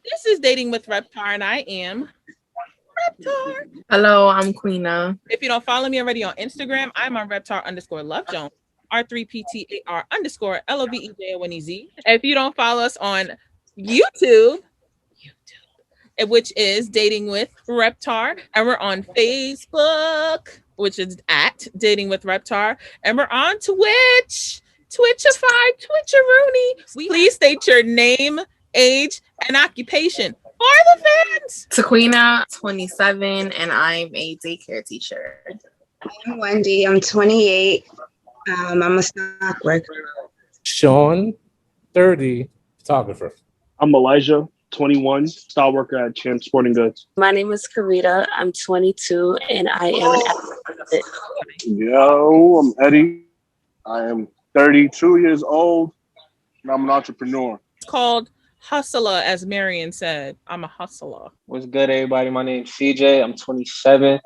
This is Dating with Reptar, and I am Reptar. Hello, I'm Queena. If you don't follow me already on Instagram, I'm on Reptar_Love Jones, R3PTAR_LOVEJONEZ. If you don't follow us on YouTube, which is Dating with Reptar, and we're on Facebook, which is at Dating with Reptar, and we're on Twitch, Twitchify, Twitcheroony. Please state your name, age, and occupation for the fans. Taqueena, 27, and I'm a daycare teacher. I'm Wendy. I'm 28. I'm a stock worker. Shawn, 30, photographer. I'm Elijah, 21, style worker at Champ Sporting Goods. My name is Kuriter. I'm 22, and I am an athlete. Yo, I'm Eddie. I am 32 years old, and I'm an entrepreneur. It's called Hustler, as Marion said. I'm a hustler. What's good, everybody? My name's CJ. I'm 27,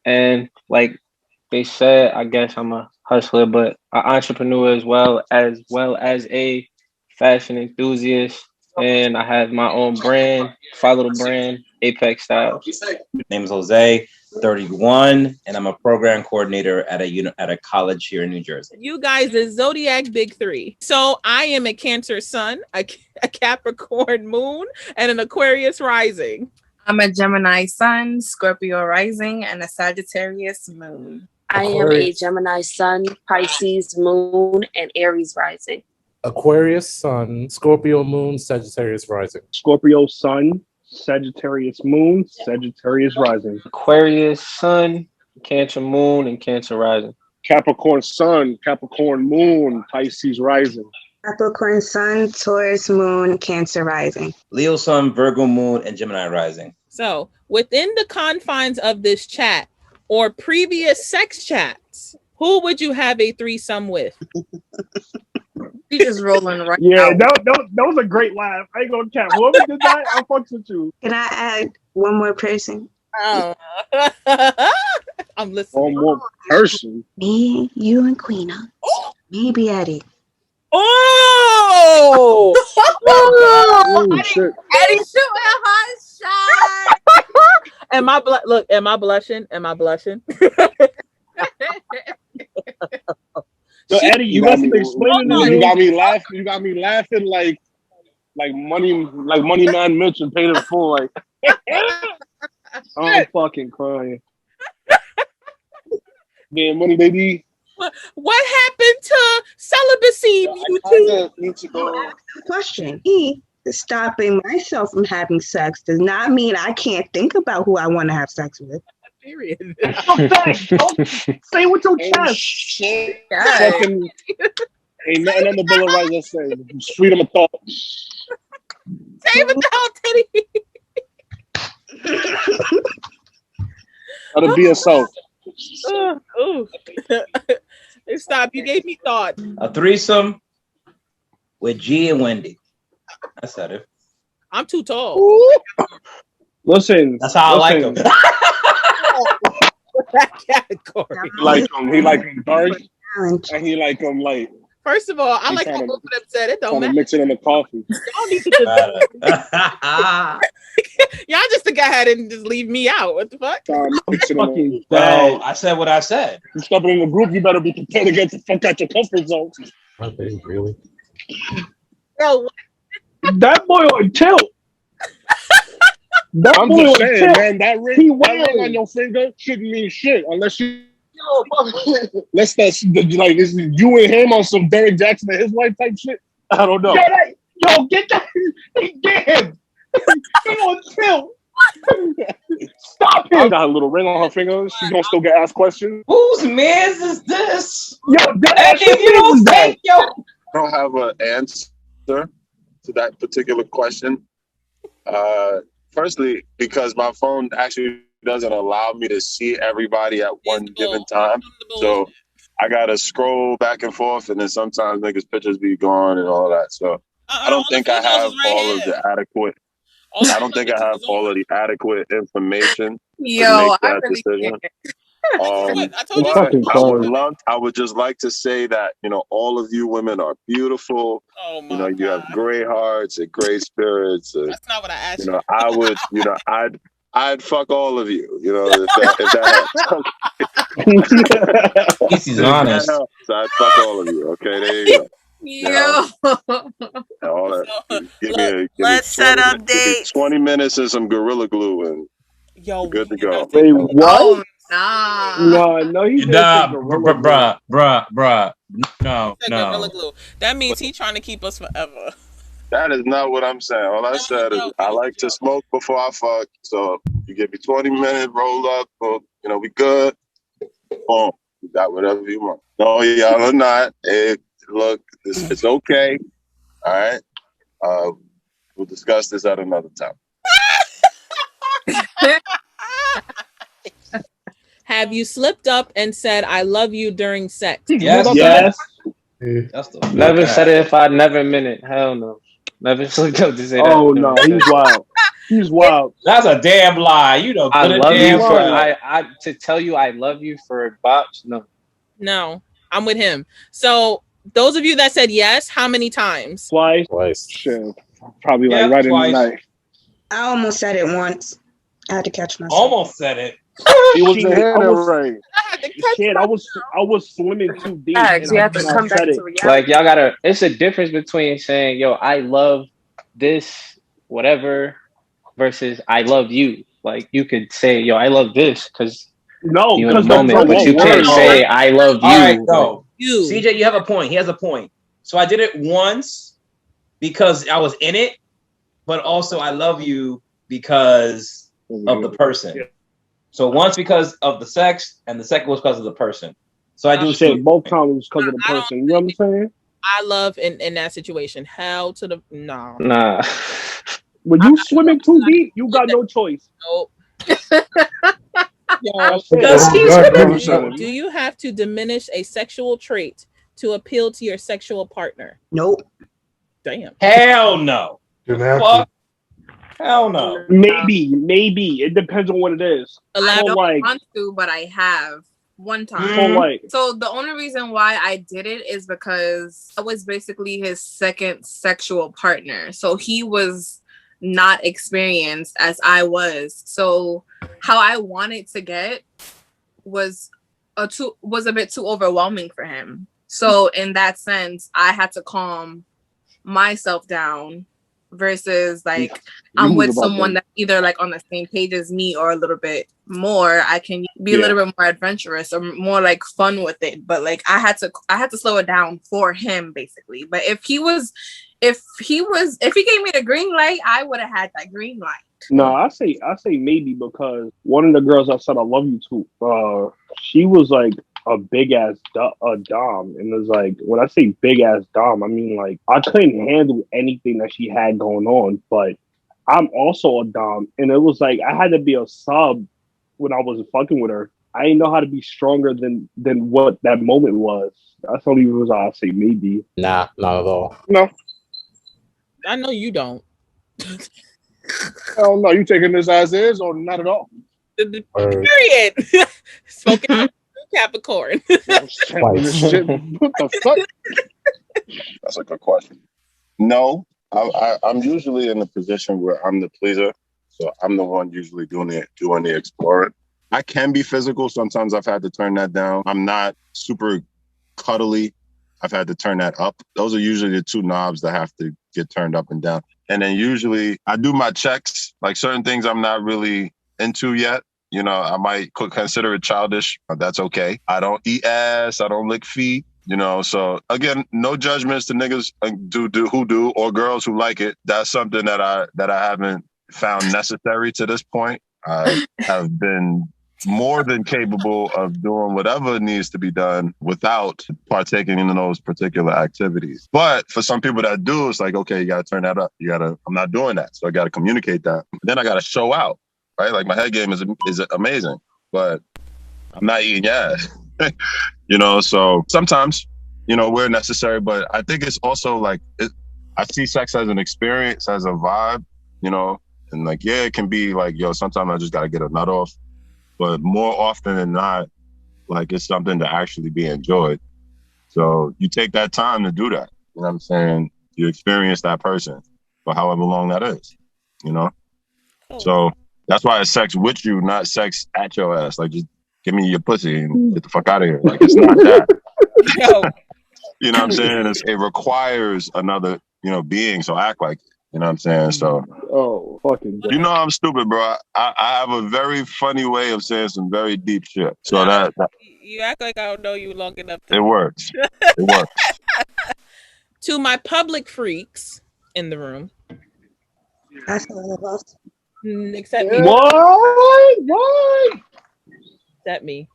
and like they said, I guess I'm a hustler, but an entrepreneur as well as a fashion enthusiast. And I have my own brand, little brand, Apex Styles. My name is Josè, 31, and I'm a program coordinator at a college here in New Jersey. You guys is Zodiac Big Three. So I am a Cancer Sun, a Capricorn Moon, and an Aquarius Rising. I'm a Gemini Sun, Scorpio Rising, and a Sagittarius Moon. I am a Gemini Sun, Pisces Moon, and Aries Rising. Aquarius Sun, Scorpio Moon, Sagittarius Rising. Scorpio Sun, Sagittarius Moon, Sagittarius Rising. Aquarius Sun, Cancer Moon, and Cancer Rising. Capricorn Sun, Capricorn Moon, Pisces Rising. Capricorn Sun, Taurus Moon, Cancer Rising. Leo Sun, Virgo Moon, and Gemini Rising. So within the confines of this chat or previous sex chats, who would you have a threesome with? She just rolling right Yeah, out. that was a great laugh. I ain't gonna count. Whoever did that, I fucks with you. Can I add one more person? Oh. I'm listening. One more person. Me, you, and Queena. Maybe Eddie. Oh! Oh shit. Eddie shooting a hot shot. Am I blushing? Am I blushing? So Eddie, you got me explaining to You got me laughing. You got me laughing like money man Mitch and paid in full. Like I'm fucking crying. man, money baby. What happened to celibacy? I need to go. Question. Me stopping myself from having sex does not mean I can't think about who I want to have sex with. Period. Say it with your chest. Shit. Yes. Fucking ain't nothing on the Bill of Rights that says freedom of thought. Save it down, Teddy. Gotta be yourself. Ooh. Stop. You gave me thought. A threesome with G and Wendy. I said it. I'm too tall. Listen. That's how I like them. That category. He like him dark, Challenge. and he like him light. First of all, I He like how trying to- both of them said it. Don't Trying to matter. mix it in the coffee. Y'all need to y'all just to go ahead and just leave me out. What the fuck? Mix it in the- Fucking Well, I said what I said. You stepping in the group, you better be prepared to get the fuck out your comfort zone. Okay, really? Yo, that boy on tilt. That I'm boy just on saying, tilt. man, that ring on your finger shouldn't mean shit unless you. Unless that's like is you and him on some Derek Jackson and his wife type shit. I don't know. Yo, get that. Get him. He on tilt. Stop I him. got a little ring on her finger. She's gonna still get asked questions. Whose man's is this? Yo, Hey, if you don't take yo. I don't have an answer to that particular question. Firstly, because my phone actually doesn't allow me to see everybody at one given time. So I gotta scroll back and forth, and then sometimes niggas' pictures be gone and all that. So I don't think I have all of the adequate. I don't think I have all of the adequate information to Yo, make I that really decision. can't. I told you. Fucking I would just like to say that, all of you women are beautiful. Oh my You have great hearts and great spirits. And, That's not what I asked you. I would, I'd fuck all of you, if that helps. He's honest. That helps, I'd fuck all of you. Okay, there you go. Yo. All that. Let's set up dates. 20 minutes and some Gorilla Glue and yo, good to go. Wait, what? Oh, nah. No, he didn't Nah, say Gorilla Glue. bruh. No. Gorilla Glue. That means he's trying to keep us forever. That is not what I'm saying. All I said is I like to smoke before I fuck. So you give me 20 minutes, roll up, or, we good. Boom. You got whatever you want. No, y'all are not. Hey, look, it's okay. All right. We'll discuss this at another time. Have you slipped up and said "I love you" during sex? Yes. Never said it if I never meant it. Hell no. Never slipped up to say that. Oh no, he's wild. He's wild. That's a damn lie. You know, I love you for lie. I to tell you I love you for bops. No, I'm with him. So those of you that said yes, how many times? Twice. Shit. Probably like right twice. in the night. I almost said it once. I had to catch myself. Almost said it. He was right. Shit, I was swimming too deep. You have to come back to reality. Like y'all gotta. It's a difference between saying "Yo, I love this," whatever, versus "I love you." Like you could say "Yo, I love this" because you in the moment, but you can't say "I love you." All right, no. You. CJ, you have a point. He has a point. So I did it once because I was in it, but also I love you because of the person. Yeah. So once because of the sex, and the second was because of the person. So I do say both times because of the person. You know what I'm saying? I love in that situation. Hell to the no. Nah. When you swimming too deep, you got no choice. Nope. Do you have to diminish a sexual trait to appeal to your sexual partner? Nope. Damn. Hell no. Fuck. Hell no. Maybe. It depends on what it is. I don't want to, but I have one time. So the only reason why I did it is because I was basically his second sexual partner. So he was not experienced as I was. So how I wanted to get was a bit too overwhelming for him. So in that sense, I had to calm myself down versus like I'm with someone that's either like on the same page as me or a little bit more. I can be a little bit more adventurous or more like fun with it. But like I had to slow it down for him basically. But if he gave me the green light, I would have had that green light. No, I say maybe because one of the girls I said I love you to, she was like a big ass dom, and it was like when I say big ass dom, I mean like I couldn't handle anything that she had going on, but I'm also a dom, and it was like I had to be a sub when I was fucking with her. I didn't know how to be stronger than what that moment was. That's the only reason I say maybe. Nah, not at all. No, I know you don't. Hell no, you taking this as is or not at all? Period. Smoking Capricorn. What the fuck? That's a good question. No, I'm usually in a position where I'm the pleaser, so I'm the one usually doing the exploring. I can be physical. Sometimes I've had to turn that down. I'm not super cuddly. I've had to turn that up. Those are usually the two knobs that have to get turned up and down. And then usually I do my checks, like certain things I'm not really into yet. You know, I might consider it childish. That's okay. I don't eat ass. I don't lick feet. You know, so again, no judgments to niggas who do or girls who like it. That's something that I haven't found necessary to this point. I have been more than capable of doing whatever needs to be done without partaking in those particular activities. But for some people that do, it's like, okay, you got to turn that up. I'm not doing that. So I got to communicate that. Then I got to show out, right? Like my head game is amazing, but I'm not eating ass, you know? So sometimes, you know, we're necessary, but I think it's also like, I see sex as an experience, as a vibe, you know? And like, yeah, it can be like, yo, sometimes I just got to get a nut off. But more often than not, Like it's something to actually be enjoyed. So you take that time to do that. You know what I'm saying? You experience that person for however long that is. You know? So that's why it's sex with you, not sex at your ass. Like just give me your pussy and get the fuck out of here. Like it's not that. Yo. You know what I'm saying? It requires another, being. So act like it. You know what I'm saying? So fucking God. You know I'm stupid, bro. I have a very funny way of saying some very deep shit. So that you act like I don't know you long enough. It works. It works. To my public freaks in the room. That's all of us. Except me. What? Except me.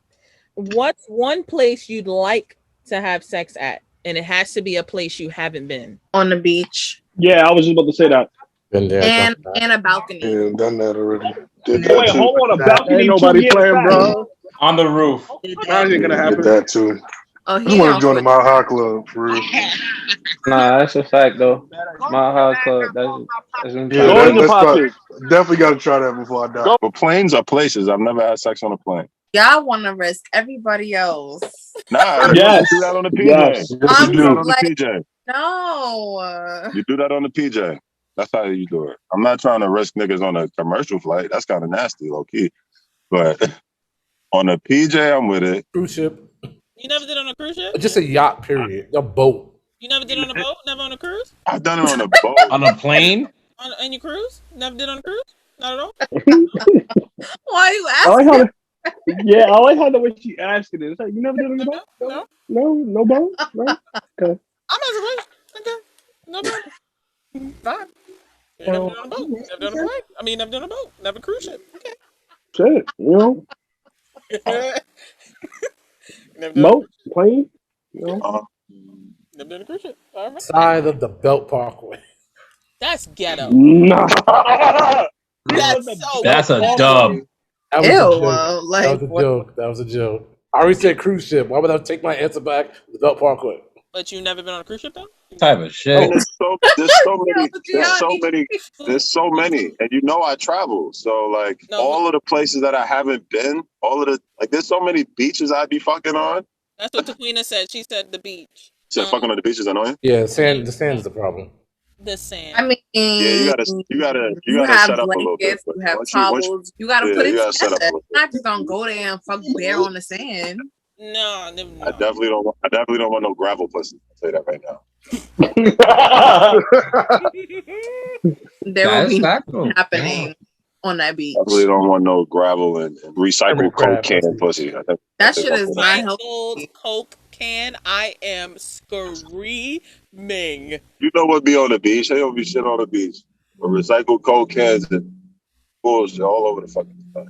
What's one place you'd like to have sex at? And it has to be a place you haven't been. On the beach. Yeah, I was just about to say that. Been there, And a balcony. Yeah, done that already. Wait, hold on, a balcony. Ain't nobody playing, bro. On the roof. That ain't gonna happen. Did that too. Oh, I just want to join the Mile High Club for real. Nah, that's a fact though. Mile High Club. That's Yeah, definitely got to try that before I die. But planes are places. I've never had sex on a plane. Y'all want to risk everybody else. Nah, yes. You do that on the PJ. Yes. You do that on the PJ. No. You do that on the PJ. That's how you do it. I'm not trying to risk niggas on a commercial flight. That's kind of nasty, low key. But on a PJ, I'm with it. Cruise ship. You never did on a cruise ship? Just a yacht, period. A boat. You never did on a boat? Never on a cruise? I've done it on a boat. On a plane? On your cruise? Never did on a cruise? Not at all? Why are you asking? I like how the way she asked it. It's like, you never did on a boat? No boat? No? Okay. I'm asking. Okay. No boat. Fine. You never done a boat. Never done a plane. I mean, never done a boat. Never a cruise ship. Okay. Shit, Never done boat, plane, Never done a cruise ship. All right. Side of the Belt Parkway. That's ghetto. Nah. That's a dub. That was Ew, a joke. like, that was a joke. That was a joke. I already said cruise ship. Why would I take my answer back? The Belt Parkway. But you never been on a cruise ship though? Type of shit. There's so many, and I travel. So all of the places that I haven't been, there's so many beaches I'd be fucking on. That's what Taqueena said. She said the beach. Said fucking on the beach is annoying. Yeah, the sand is the problem. The sand. I mean, you gotta have set up a little bit. You have towels. You gotta put it together. You're not just gonna go there and fuck bare on the sand. No, I definitely don't want no gravel pussy. I'll say that right now. There will be nothing happening on that beach. I really don't want no gravel and recycled coke can pussy. That shit is not healthy. Recycled coke can. I am screaming. You know what be on the beach? They don't be shit on the beach. But recycled coke cans and bullshit all over the fucking place.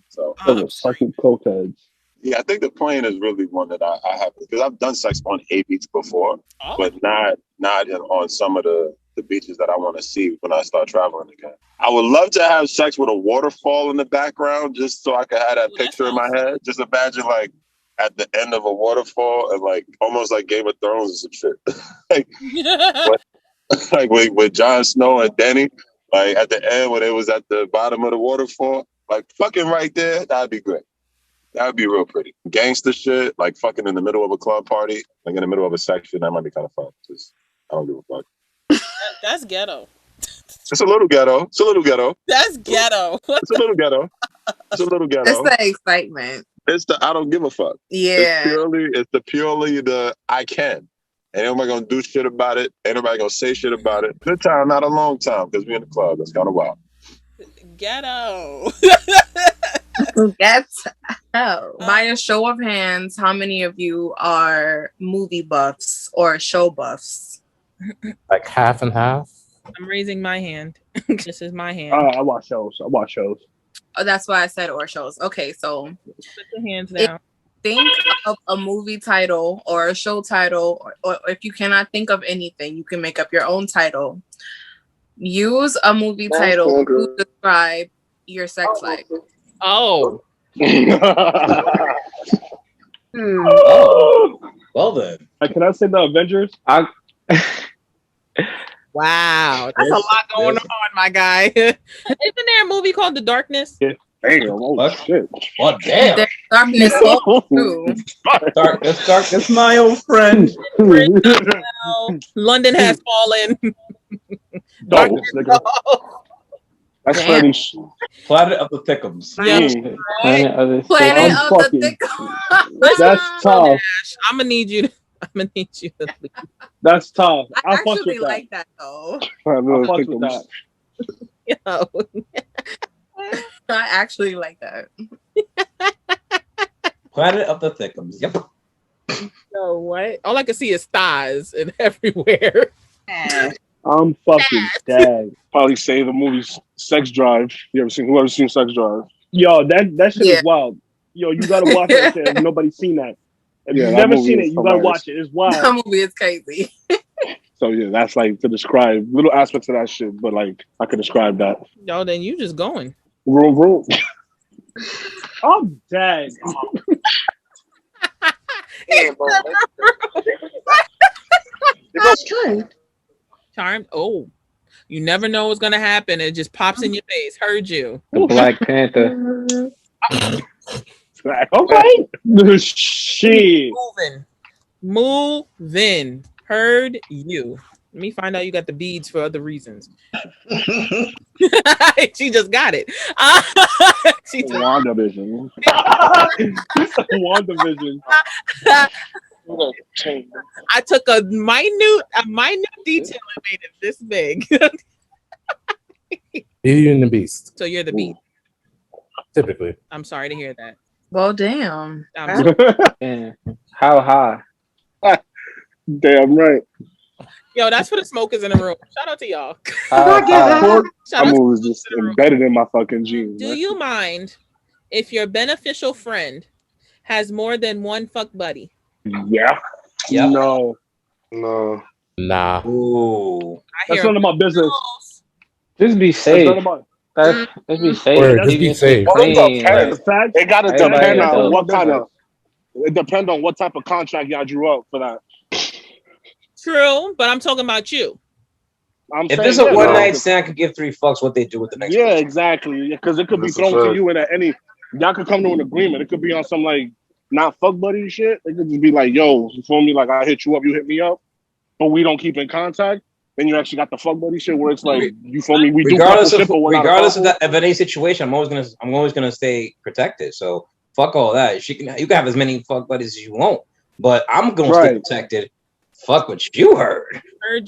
So recycled coke heads. Yeah, I think the plane is really one that I have, because I've done sex on a beach before, but not on some of the beaches that I want to see when I start traveling again. I would love to have sex with a waterfall in the background, just so I could have that picture in my head. Just imagine at the end of a waterfall and almost like Game of Thrones and some shit. with Jon Snow and Dany, at the end when it was at the bottom of the waterfall, fucking right there, that'd be great. That would be real pretty. Gangster shit, fucking in the middle of a club party, in the middle of a section, that might be kind of fun. Just, I don't give a fuck. That's ghetto. It's a little ghetto. That's ghetto. It's a little ghetto. It's the excitement. It's the I don't give a fuck. Yeah. It's purely the I can. Ain't nobody gonna do shit about it. Ain't nobody gonna say shit about it. Good time, not a long time, because we in the club. That's kind of wild. Ghetto. By a show of hands, how many of you are movie buffs or show buffs? Like half and half. I'm raising my hand. This is my hand. I watch shows. Oh, that's why I said or shows. Okay, so put your hands down. Think of a movie title or a show title, or if you cannot think of anything, you can make up your own title. Use a movie title to describe your sex life. Oh. Well then. Can I say the Avengers? Wow. That's a lot going on, my guy. Isn't there a movie called The Darkness? Yeah. Damn, oh shit. What damn? There's darkness all through. Darkness, my old friend. London has fallen. Darkness, nigga. That's funny. Planet of the Thickums. Yeah. Planet of the Planet Thickums. of the Thickums. That's tough. I'm gonna need you. I'm gonna need you to leave. That's tough. I fuck with actually that. like that though. I fuck with that. Yo. I actually like that. Planet of the Thickums. Yep. No, what? All I can see is thighs and everywhere. I'm fucking dead. Probably say the movie Sex Drive. Whoever's seen Sex Drive? Yo, that shit is wild. Yo, you gotta watch that shit if nobody's seen that. If you've never seen it, you gotta watch it. It's wild. That movie is crazy. So yeah, that's like to describe little aspects of that shit, but like I could describe that. Yo, then you just going. Vroom. I'm dead. Yeah, bro. Charmed. Oh, you never know what's gonna happen. It just pops in your face. Heard you. The Black Panther. Okay. Shit. Moving. Heard you. Let me find out you got the beads for other reasons. She just got it. WandaVision. WandaVision. I took a minute detail and made it this big. Beauty and the Beast. So you're the beat. Typically. I'm sorry to hear that. Well, damn. Yeah. How high? Damn right. Yo, that's for the smokers in the room. Shout out to y'all. That movie was just embedded in my fucking genes. Do you mind if your beneficial friend has more than one fuck buddy? Yeah. Yep. No. Nah. Ooh. That's none of my business. Just be safe. Just be safe. Word, just be safe. It gotta depend on what kind of. It depends on what type of contract y'all drew up for that. True, but I'm talking about you. If there's a one night stand, I could give 3 fucks what they do with the next. Yeah, exactly. Because it could be thrown to you in any. Y'all could come to an agreement. It could be on some like not fuck buddy shit. It could just be like, yo, you feel me? Like I hit you up, you hit me up, but we don't keep in contact. Then you actually got the fuck buddy shit where it's like, you feel me? We regardless do regardless of any situation, I'm always gonna stay protected. So fuck all that. You can have as many fuck buddies as you want, but I'm gonna stay protected. Fuck what you heard.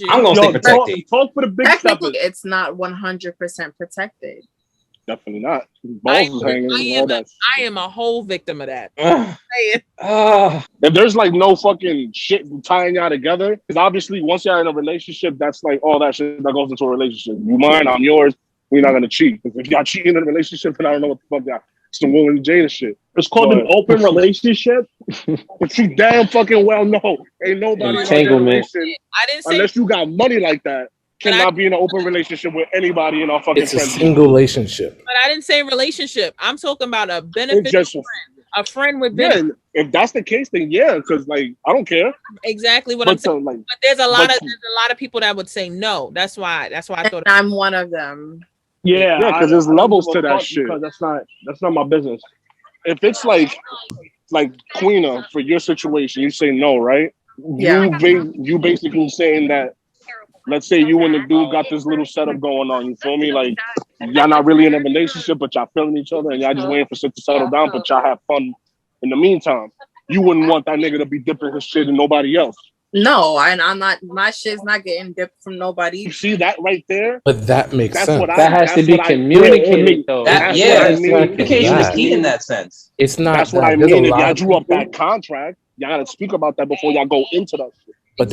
I'm gonna stay protected. Talk for the big Technically, it's not 100% protected. Definitely not. Balls is hanging and all that. I am a whole victim of that. If there's like no fucking shit tying y'all together, because obviously once y'all in a relationship, that's like all that shit that goes into a relationship. You mine, I'm yours. We're not gonna cheat. If y'all cheating in a relationship, then I don't know what the fuck y'all. Some Will and Jada shit. It's called an open relationship. But you damn fucking well know ain't nobody entanglement. I didn't say unless you got money like that. Cannot be in an open relationship with anybody in our fucking It's a single relationship. But I didn't say relationship. I'm talking about a beneficial friend. A friend with benefits. Yeah, if that's the case, then yeah, because like I don't care. Exactly what I'm saying. But there's a lot of people that would say no. That's why I thought I'm one of them. Yeah, because there's levels to that shit. Because that's not my business. If it's like Taqueena for your situation, you say no, right? Yeah. You basically saying that. Let's say you and the dude got this little setup going on. You feel me? Like y'all not really in a relationship, but y'all feeling each other, and y'all just waiting for shit to settle down. But y'all have fun in the meantime. You wouldn't want that nigga to be dipping his shit in nobody else. No, and I'm not. My shit's not getting dipped from nobody. You see that right there? But that makes sense. That has to be communicated, though. Communication is key in that sense. It's not. That's what I mean. If y'all drew up that contract, y'all gotta speak about that before y'all go into that shit. But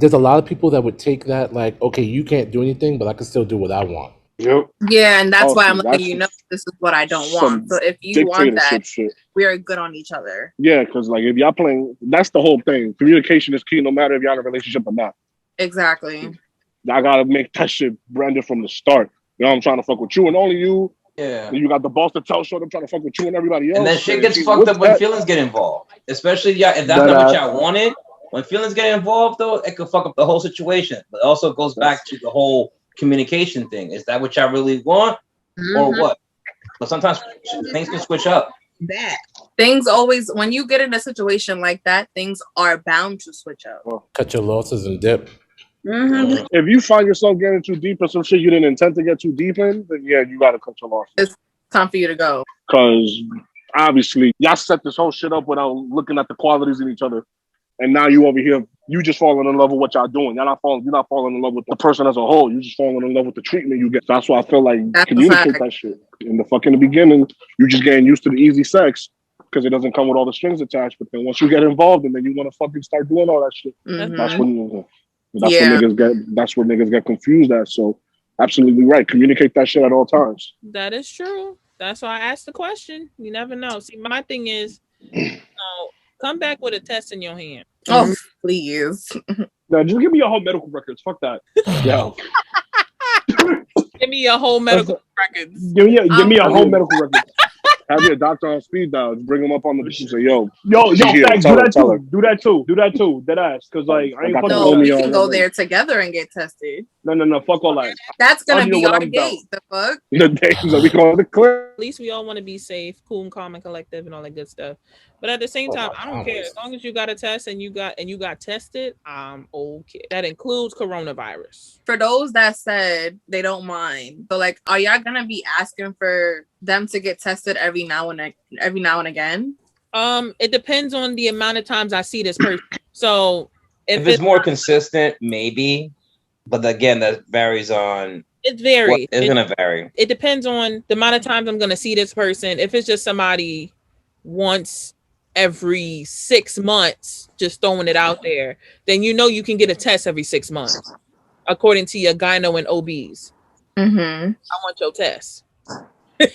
there's a lot of people that would take that like, okay, you can't do anything, but I can still do what I want. Yep. Yeah, and that's why I'm letting you know this is what I don't want. So if you want that, we are good on each other. Yeah, because like if y'all playing, that's the whole thing. Communication is key, no matter if y'all in a relationship or not. Exactly. I gotta make that shit branded from the start. You know, I'm trying to fuck with you and only you. Yeah. And you got the boss to tell Shawn I'm trying to fuck with you and everybody else. And then shit gets fucked up when feelings get involved. Especially if that's not what y'all wanted. When feelings get involved, though, it could fuck up the whole situation. But it also goes back to the whole communication thing. Is that what y'all really want, or what? But sometimes things can switch up. Things always, when you get in a situation like that, things are bound to switch up. Cut your losses and dip. Mm-hmm. If you find yourself getting too deep in some shit you didn't intend to get too deep in, then yeah, you gotta cut your losses. It's time for you to go. Because obviously, y'all set this whole shit up without looking at the qualities in each other. And now you over here, you just falling in love with what y'all doing. You're not falling in love with the person as a whole. You just falling in love with the treatment you get. So that's why I feel like communicate that shit. In the beginning, you just getting used to the easy sex because it doesn't come with all the strings attached. But then once you get involved and then you want to fucking start doing all that shit, that's when niggas get confused at. So absolutely right. Communicate that shit at all times. That is true. That's why I asked the question. You never know. See, my thing is, come back with a test in your hand. Oh, please. No, just give me your whole medical records. Fuck that. Yo. Give me your whole medical records. Give me a whole medical record. Have your doctor on speed dial. Just bring him up on the beach and say, yo, thanks. Do that too. Dead ass. Because like I ain't fucking. No, we can go there together and get tested. No. Fuck all that. That's gonna be our date. The fuck. The days that we go to the clear. At least we all want to be safe, cool and calm and collective and all that good stuff. But at the same time, I don't care. As long as you got a test and you got tested, I'm okay. That includes coronavirus. For those that said they don't mind, but like, are y'all gonna be asking for them to get tested every now and again? It depends on the amount of times I see this person. So if it's more consistent, maybe. But again, that varies on. It varies. It's gonna vary. It depends on the amount of times I'm gonna see this person. If it's just somebody once every 6 months, just throwing it out there, then you can get a test every 6 months, according to your gyno and OBs. Mm-hmm. I want your test. I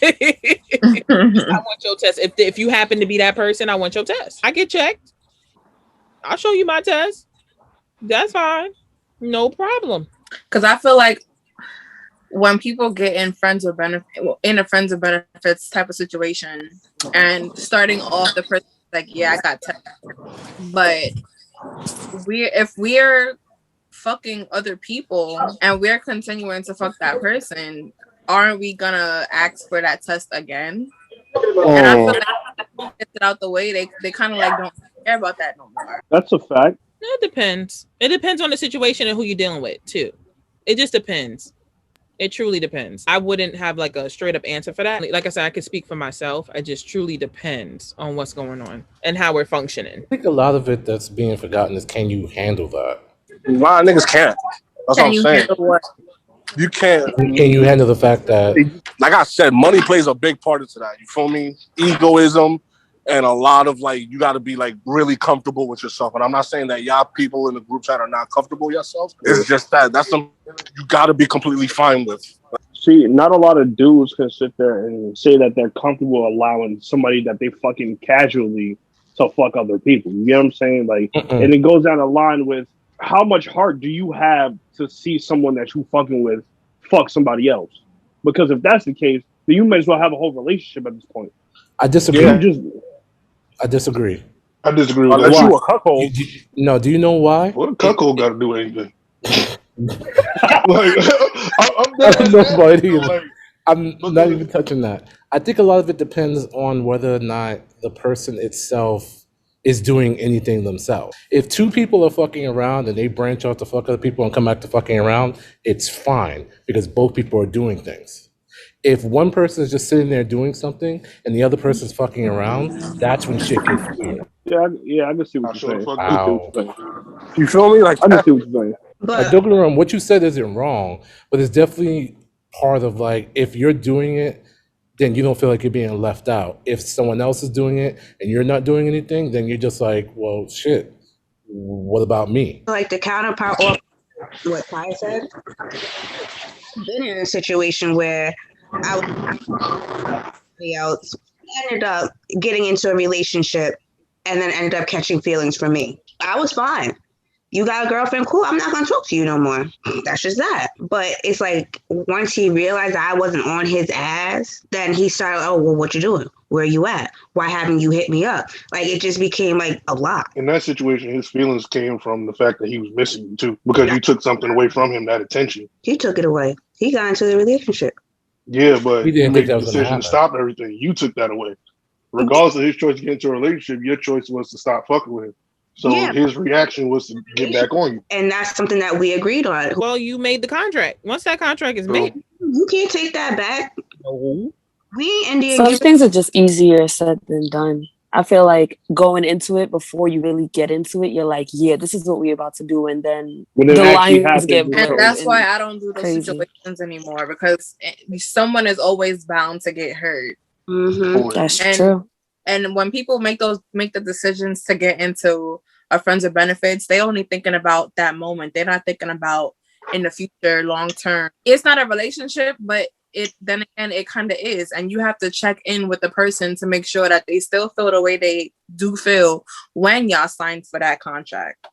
want your test. If you happen to be that person, I want your test. I get checked. I'll show you my test. That's fine. No problem. Because I feel like when people get in a friends with benefits type of situation, and starting off the person like, yeah, I got tested, but if we're fucking other people and we're continuing to fuck that person, aren't we gonna ask for that test again? And I feel like get it out the way, they kind of like don't care about that no more. That's a fact. It depends. It depends on the situation and who you're dealing with too. It just depends. It truly depends. I wouldn't have like a straight up answer for that. Like I said, I could speak for myself. It just truly depends on what's going on and how we're functioning. I think a lot of it that's being forgotten is, can you handle that? A lot of niggas can't. That's what I'm saying. You can't. Can you handle the fact that, like I said, money plays a big part into that. You feel me? Egoism. And a lot of like, you got to be like really comfortable with yourself. And I'm not saying that y'all people in the group chat are not comfortable with yourself. It's just that's something you got to be completely fine with. See, not a lot of dudes can sit there and say that they're comfortable allowing somebody that they fucking casually to fuck other people. You get what I'm saying? Like, and it goes down the line with how much heart do you have to see someone that you fucking with fuck somebody else? Because if that's the case, then you might as well have a whole relationship at this point. I disagree. Yeah. I disagree. I disagree with Unless that. you a cuckold. No, do you know why? What a cuckold got to do anything? I'm not even touching that. I think a lot of it depends on whether or not the person itself is doing anything themselves. If two people are fucking around and they branch off to fuck other people and come back to fucking around, it's fine because both people are doing things. If one person is just sitting there doing something and the other person's fucking around, that's when shit gets weird. Yeah, I can see what you're saying. Wow. You feel me? Like, I can see what you're saying. Like, don't get me wrong, what you said isn't wrong, but it's definitely part of like, if you're doing it, then you don't feel like you're being left out. If someone else is doing it and you're not doing anything, then you're just like, well, shit, what about me? Like the counterpart of what Ty said, been in a situation where I ended up getting into a relationship and then ended up catching feelings for me. I was fine. You got a girlfriend? Cool. I'm not going to talk to you no more. That's just that. But it's like once he realized I wasn't on his ass, then he started, oh, well, what you doing? Where you at? Why haven't you hit me up? Like, it just became like a lot. In that situation, his feelings came from the fact that he was missing you too, because you took something away from him, that attention. He took it away. He got into the relationship. Yeah, but He you didn't think made that the was going to decision to happen. stop everything. You took that away. Regardless of his choice to get into a relationship, your choice was to stop fucking with him. So his reaction was to get back on you. And that's something that we agreed on. Well, you made the contract. Once that contract is made, you can't take that back. No. We ain't Indian. Some things are just easier said than done. I feel like going into it before you really get into it, you're like, yeah, this is what we're about to do, and then When it the actually lines happens, get it's blurred. And that's why and I don't do those crazy. situations anymore, because someone is always bound to get hurt. That's true. And when people make the decisions to get into a friends with benefits, they only thinking about that moment. They're not thinking about in the future, long term. It's not a relationship, but then again, it kind of is. And you have to check in with the person to make sure that they still feel the way they do feel when y'all signed for that contract.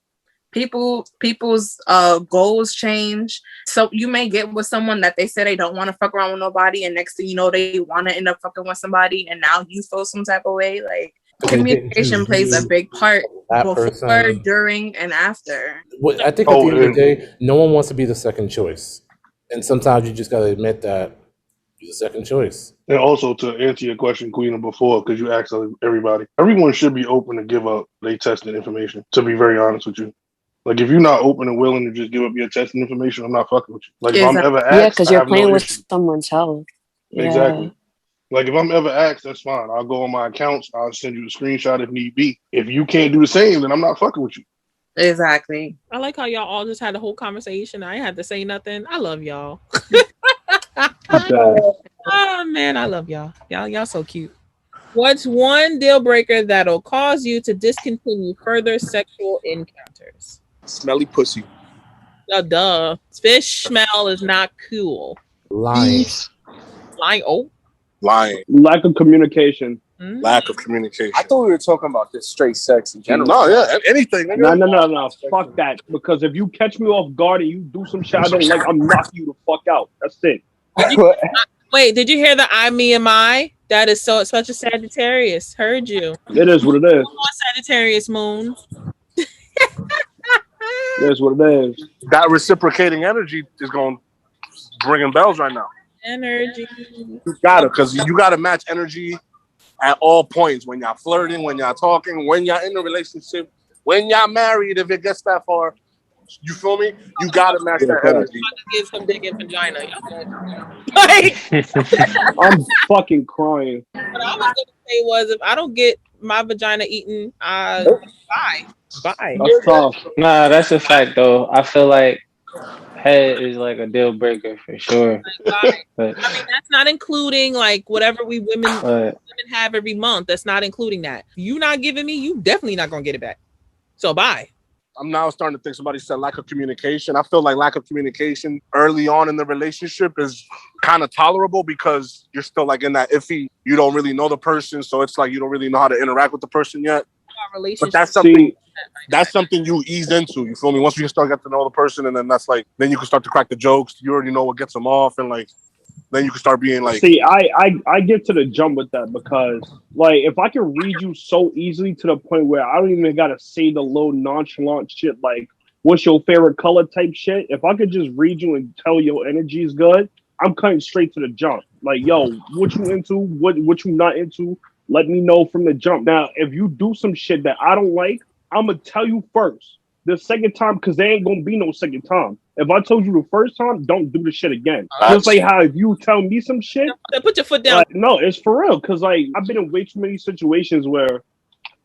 People's goals change. So you may get with someone that they say they don't want to fuck around with nobody, and next thing you know, they want to end up fucking with somebody, and now you feel some type of way. Like, communication plays a big part before, during, and after. Well, I think at the end of the day, no one wants to be the second choice, and sometimes you just got to admit that you're the second choice. And also to answer your question, Queen, before, because you asked everybody, everyone should be open to give up their testing information, to be very honest with you. Like, if you're not open and willing to just give up your testing information, I'm not fucking with you. Like, if I'm ever asked, because you're playing with someone's health. Yeah. Exactly. Like, if I'm ever asked, that's fine. I'll go on my accounts. I'll send you a screenshot if need be. If you can't do the same, then I'm not fucking with you. Exactly. I like how y'all all just had a whole conversation. I ain't had to say nothing. I love y'all. Oh man, I love y'all. Y'all so cute. What's one deal breaker that'll cause you to discontinue further sexual encounters? Smelly pussy. Duh. Fish smell is not cool. Lying. Oh. Lying. Lack of communication. Lack of communication. I thought we were talking about just straight sex in general. No, yeah, anything. No. Fuck that. Because if you catch me off guard and you do some shit I don't like, I'm knocking you the fuck out. That's it. Wait, did you hear the I, me, and my? That is such a Sagittarius. Heard you. It is what it is. Come on, Sagittarius moon. That's what it is. That reciprocating energy is going ringing bells right now. Energy. You gotta match energy at all points. When y'all flirting, when y'all talking, when y'all in a relationship, when y'all married, if it gets that far. You feel me? You gotta match that energy. Give some dick and vagina. Like, I'm fucking crying. what I was gonna say was, if I don't get my vagina eaten, bye. That's tough. Nah, that's a fact though. I feel like head is like a deal breaker for sure. But I mean, that's not including like whatever we women have every month. That's not including that. If you not giving me, you definitely not gonna get it back. So bye. I'm now starting to think somebody said lack of communication. I feel like lack of communication early on in the relationship is kind of tolerable because you're still like in that iffy. You don't really know the person, so it's like you don't really know how to interact with the person yet. But that's something you ease into. You feel me? Once you start getting to know the person, and then then you can start to crack the jokes. You already know what gets them off, and like then you can start being like. See, I get to the jump with that because like if I can read you so easily to the point where I don't even gotta say the little nonchalant shit like what's your favorite color type shit. If I could just read you and tell your energy is good, I'm cutting straight to the jump. Like, yo, what you into? What you not into? Let me know from the jump. Now, if you do some shit that I don't like, I'm gonna tell you first. The second time, because there ain't gonna be no second time. If I told you the first time, don't do the shit again. Just like how if you tell me some shit, put your foot down. Like, no, it's for real. Because like I've been in way too many situations where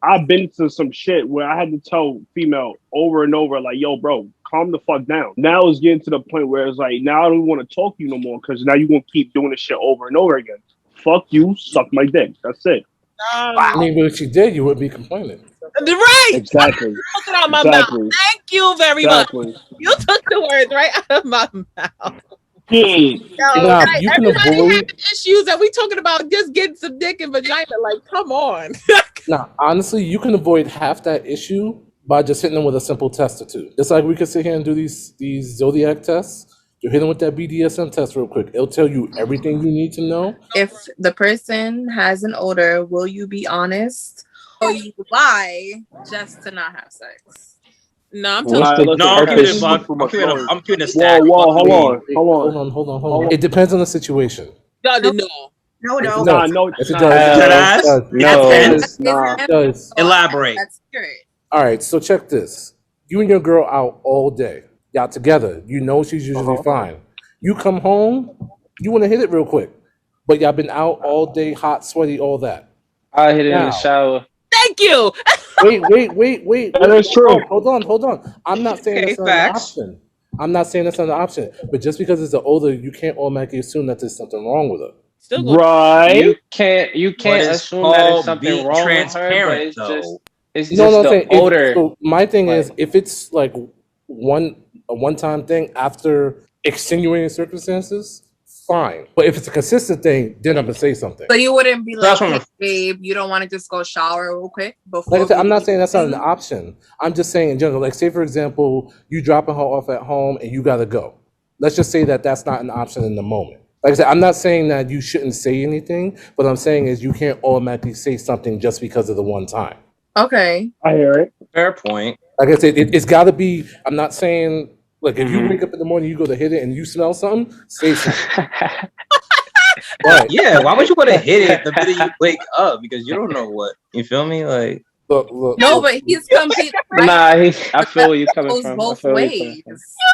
I've been to some shit where I had to tell female over and over, like, yo, bro, calm the fuck down. Now it's getting to the point where it's like, now I don't want to talk to you no more because now you're gonna keep doing this shit over and over again. Fuck you, suck my dick. That's it. I mean, but if she did, you wouldn't be complaining. Right. Exactly. Took it out of my mouth. Thank you very much. You took the words right out of my mouth. You can avoid issues that we talking about just getting some dick and vagina. Like, come on. Now, honestly, you can avoid half that issue by just hitting them with a simple test or two. Just like we could sit here and do these zodiac tests. You hit them with that BDSM test real quick. It'll tell you everything you need to know. If the person has an odor, will you be honest? Or you lie just to not have sex? No, I'm I'm curious. Hold on. It depends on the situation. No, no. Nah, no, Yes, it nah, does. No. It does. Elaborate. That's scary. All right, so check this. You and your girl out all day. Y'all together. You know she's usually fine. You come home, you want to hit it real quick. But y'all been out all day, hot, sweaty, all that. I hit it in the shower. Thank you. Wait. That is true. Hold on. I'm not saying that's not an option. I'm not saying that's not an option. But just because it's an older, you can't automatically assume that there's something wrong with her. Right. You can't assume that there's something wrong with her, but it's just the older. So my thing is, if it's like a one-time thing after extenuating circumstances, fine. But if it's a consistent thing, then I'm gonna say something. So you wouldn't be like, hey, babe, you don't want to just go shower real quick before? Like I said, I'm not saying that's not an option. I'm just saying in general. Like, say for example, you dropping her off at home and you gotta go. Let's just say that that's not an option in the moment. Like I said, I'm not saying that you shouldn't say anything. What I'm saying is you can't automatically say something just because of the one time. Okay. I hear it. Fair point. Like I said, it's got to be. I'm not saying like if you wake up in the morning, you go to hit it, and you smell something, say something. But yeah, why would you want to hit it the minute you wake up? Because you don't know what. You feel me? Like look. No, but he's completely right. Nah, I feel where you're coming from. Both ways.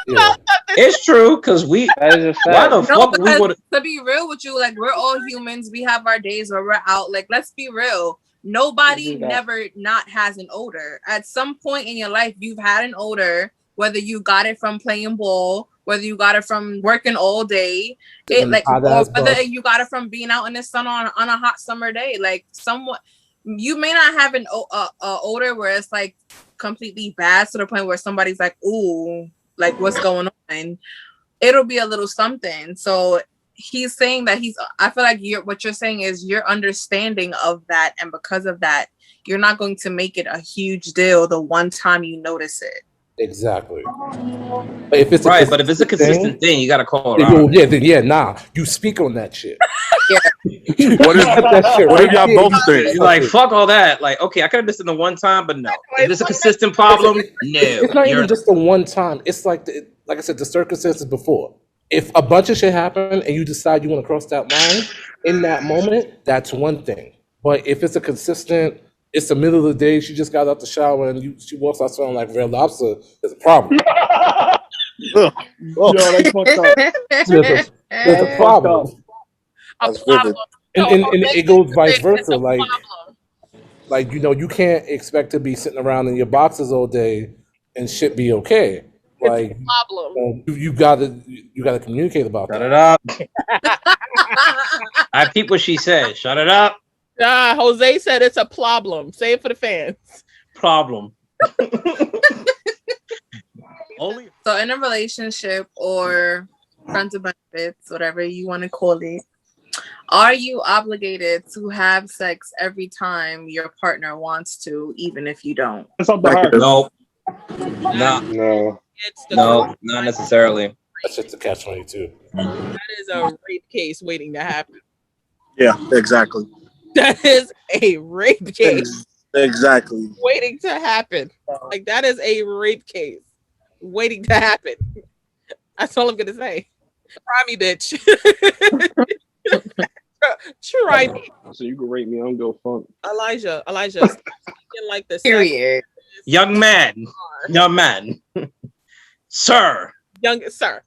Yeah. It's true because we. That is a fact. Why the fuck we would? To be real with you, like we're all humans. We have our days where we're out. Like let's be real. Nobody never not has an odor. At some point in your life, you've had an odor, whether you got it from playing ball, whether you got it from working all day, or whether you got it from being out in the sun on a hot summer day. Like you may not have an odor where it's like completely bad to the point where somebody's like, ooh, like what's going on? It'll be a little something. So he's saying that I feel like what you're saying is your understanding of that, and because of that, you're not going to make it a huge deal the one time you notice it. Exactly. But if it's but if it's a consistent thing, you gotta call her out. You speak on that shit. What if y'all both think? You're like, fuck all that. Like, okay, I could have this in the one time, but no. If it's a consistent problem, no. It's not even just the one time. It's like like I said, the circumstances before. If a bunch of shit happened and you decide you want to cross that line in that moment, that's one thing. But if it's a consistent, it's the middle of the day, she just got out the shower and she walks out smelling like Red Lobster, there's a problem. Yo, that's fucked up. There's a problem. A problem. And it goes vice versa. Like, you know, you can't expect to be sitting around in your boxes all day and shit be okay. Like, problem. You gotta communicate about that. Shut it up. I peep what she said. Shut it up. Jose said it's a problem. Say it for the fans. Problem. So in a relationship or friends with benefits, whatever you want to call it, are you obligated to have sex every time your partner wants to, even if you don't? No. No, not necessarily. That's just a catch-22. That is a rape case waiting to happen. Yeah, exactly. That is a rape case. Exactly. Waiting to happen. Like, that is a rape case waiting to happen. That's all I'm going to say. Try me, bitch. Try me. So you can rate me, I don't go fuck. Elijah, like this. Period. Young man. Sir. Young sir.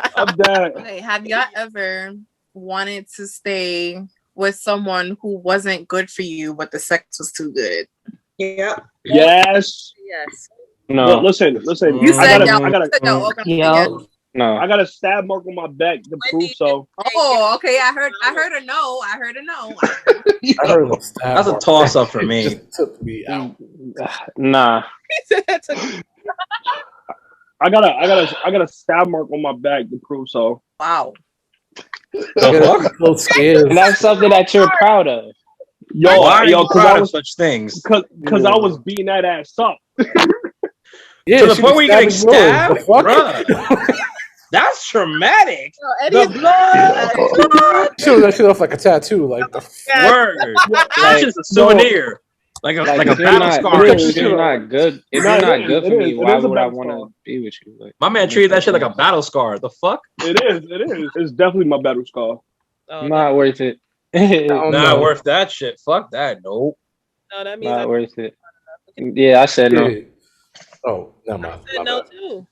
I'm dead. Okay, have y'all ever wanted to stay with someone who wasn't good for you, but the sex was too good? Yeah. Yes. No. Look, listen. You said y'all No. I got a stab mark on my back to prove so. Oh, okay. I heard a no. I heard a stab. That's a toss up for me. Just took me out. Nah. I got a stab mark on my back to prove so. Wow. And that's something that you're proud of. Why are you proud of such things? Because I was beating that ass up. Yeah, to the point where you're getting stabbed? Bruh. That's traumatic. The blood. Show that shit off like a tattoo. Like the word. That's just a souvenir. like a if you're battle not, scar. if you're not good, if you're not good for me, why would I want to be with you? Like, my man treated that shit like a battle scar. The fuck? It is. It's definitely my battle scar. Not worth it. Not worth that shit. Fuck that. Nope. No, that means not worth it. Yeah, I said no. Oh, never mind. I said no too.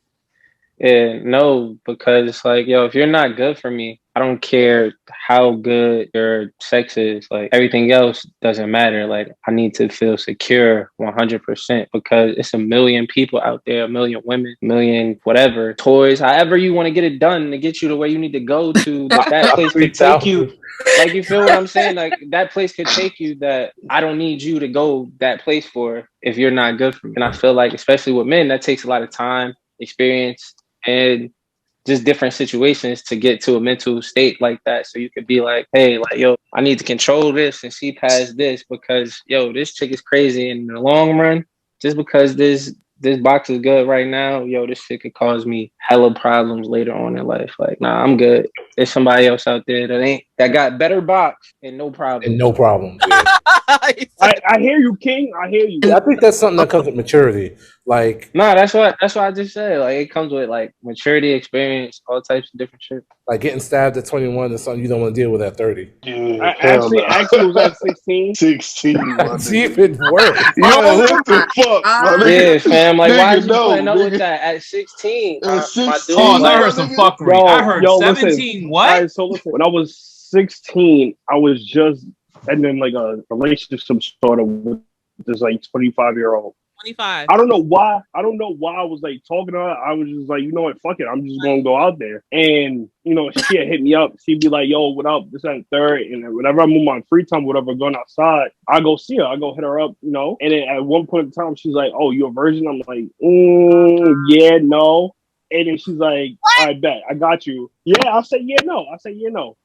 Yeah, no, because it's like, yo, if you're not good for me, I don't care how good your sex is. Like, everything else doesn't matter. Like, I need to feel secure 100% because it's a million people out there, a million women, a million whatever, toys, however you want to get it done to get you to where you need to go to. That place could take you. Like, you feel what I'm saying? Like, that place could take you that I don't need you to go that place for if you're not good for me. And I feel like, especially with men, that takes a lot of time, experience, and just different situations to get to a mental state like that. So you could be like, hey, like, yo, I need to control this and see past this because, yo, this chick is crazy. And in the long run, just because this box is good right now, yo, this shit could cause me hella problems later on in life. Like, nah, I'm good. There's somebody else out there that got better box and no problem. And no problem. Yeah. I hear you, King. I hear you. I think that's something that comes with maturity. Like, nah, that's what I just said. Like, it comes with like maturity, experience, all types of different shit. Like getting stabbed at 21 is something you don't want to deal with at 30. Actually, it was at 16. 16. It's even worse. Yo, what the fuck? Yeah, fam. Like, why are you putting up with that at 16? At 16. Oh, I heard some fuckery. I heard 17. Listen. What? Right, so listen, when I was 16, I was just ending like a relationship sort of with this like 25-year-old. 25. I don't know why. I was like talking to her. I was just like, you know what, fuck it. I'm just gonna go out there. And you know, she'd hit me up. She'd be like, yo, what up? This and third. And whenever I'm on my free time, whatever, going outside, I go see her. I go hit her up, you know. And then at one point in time, she's like, oh, you a virgin? I'm like, yeah, no. And then she's like, I bet, I got you. Yeah, I say yeah, no.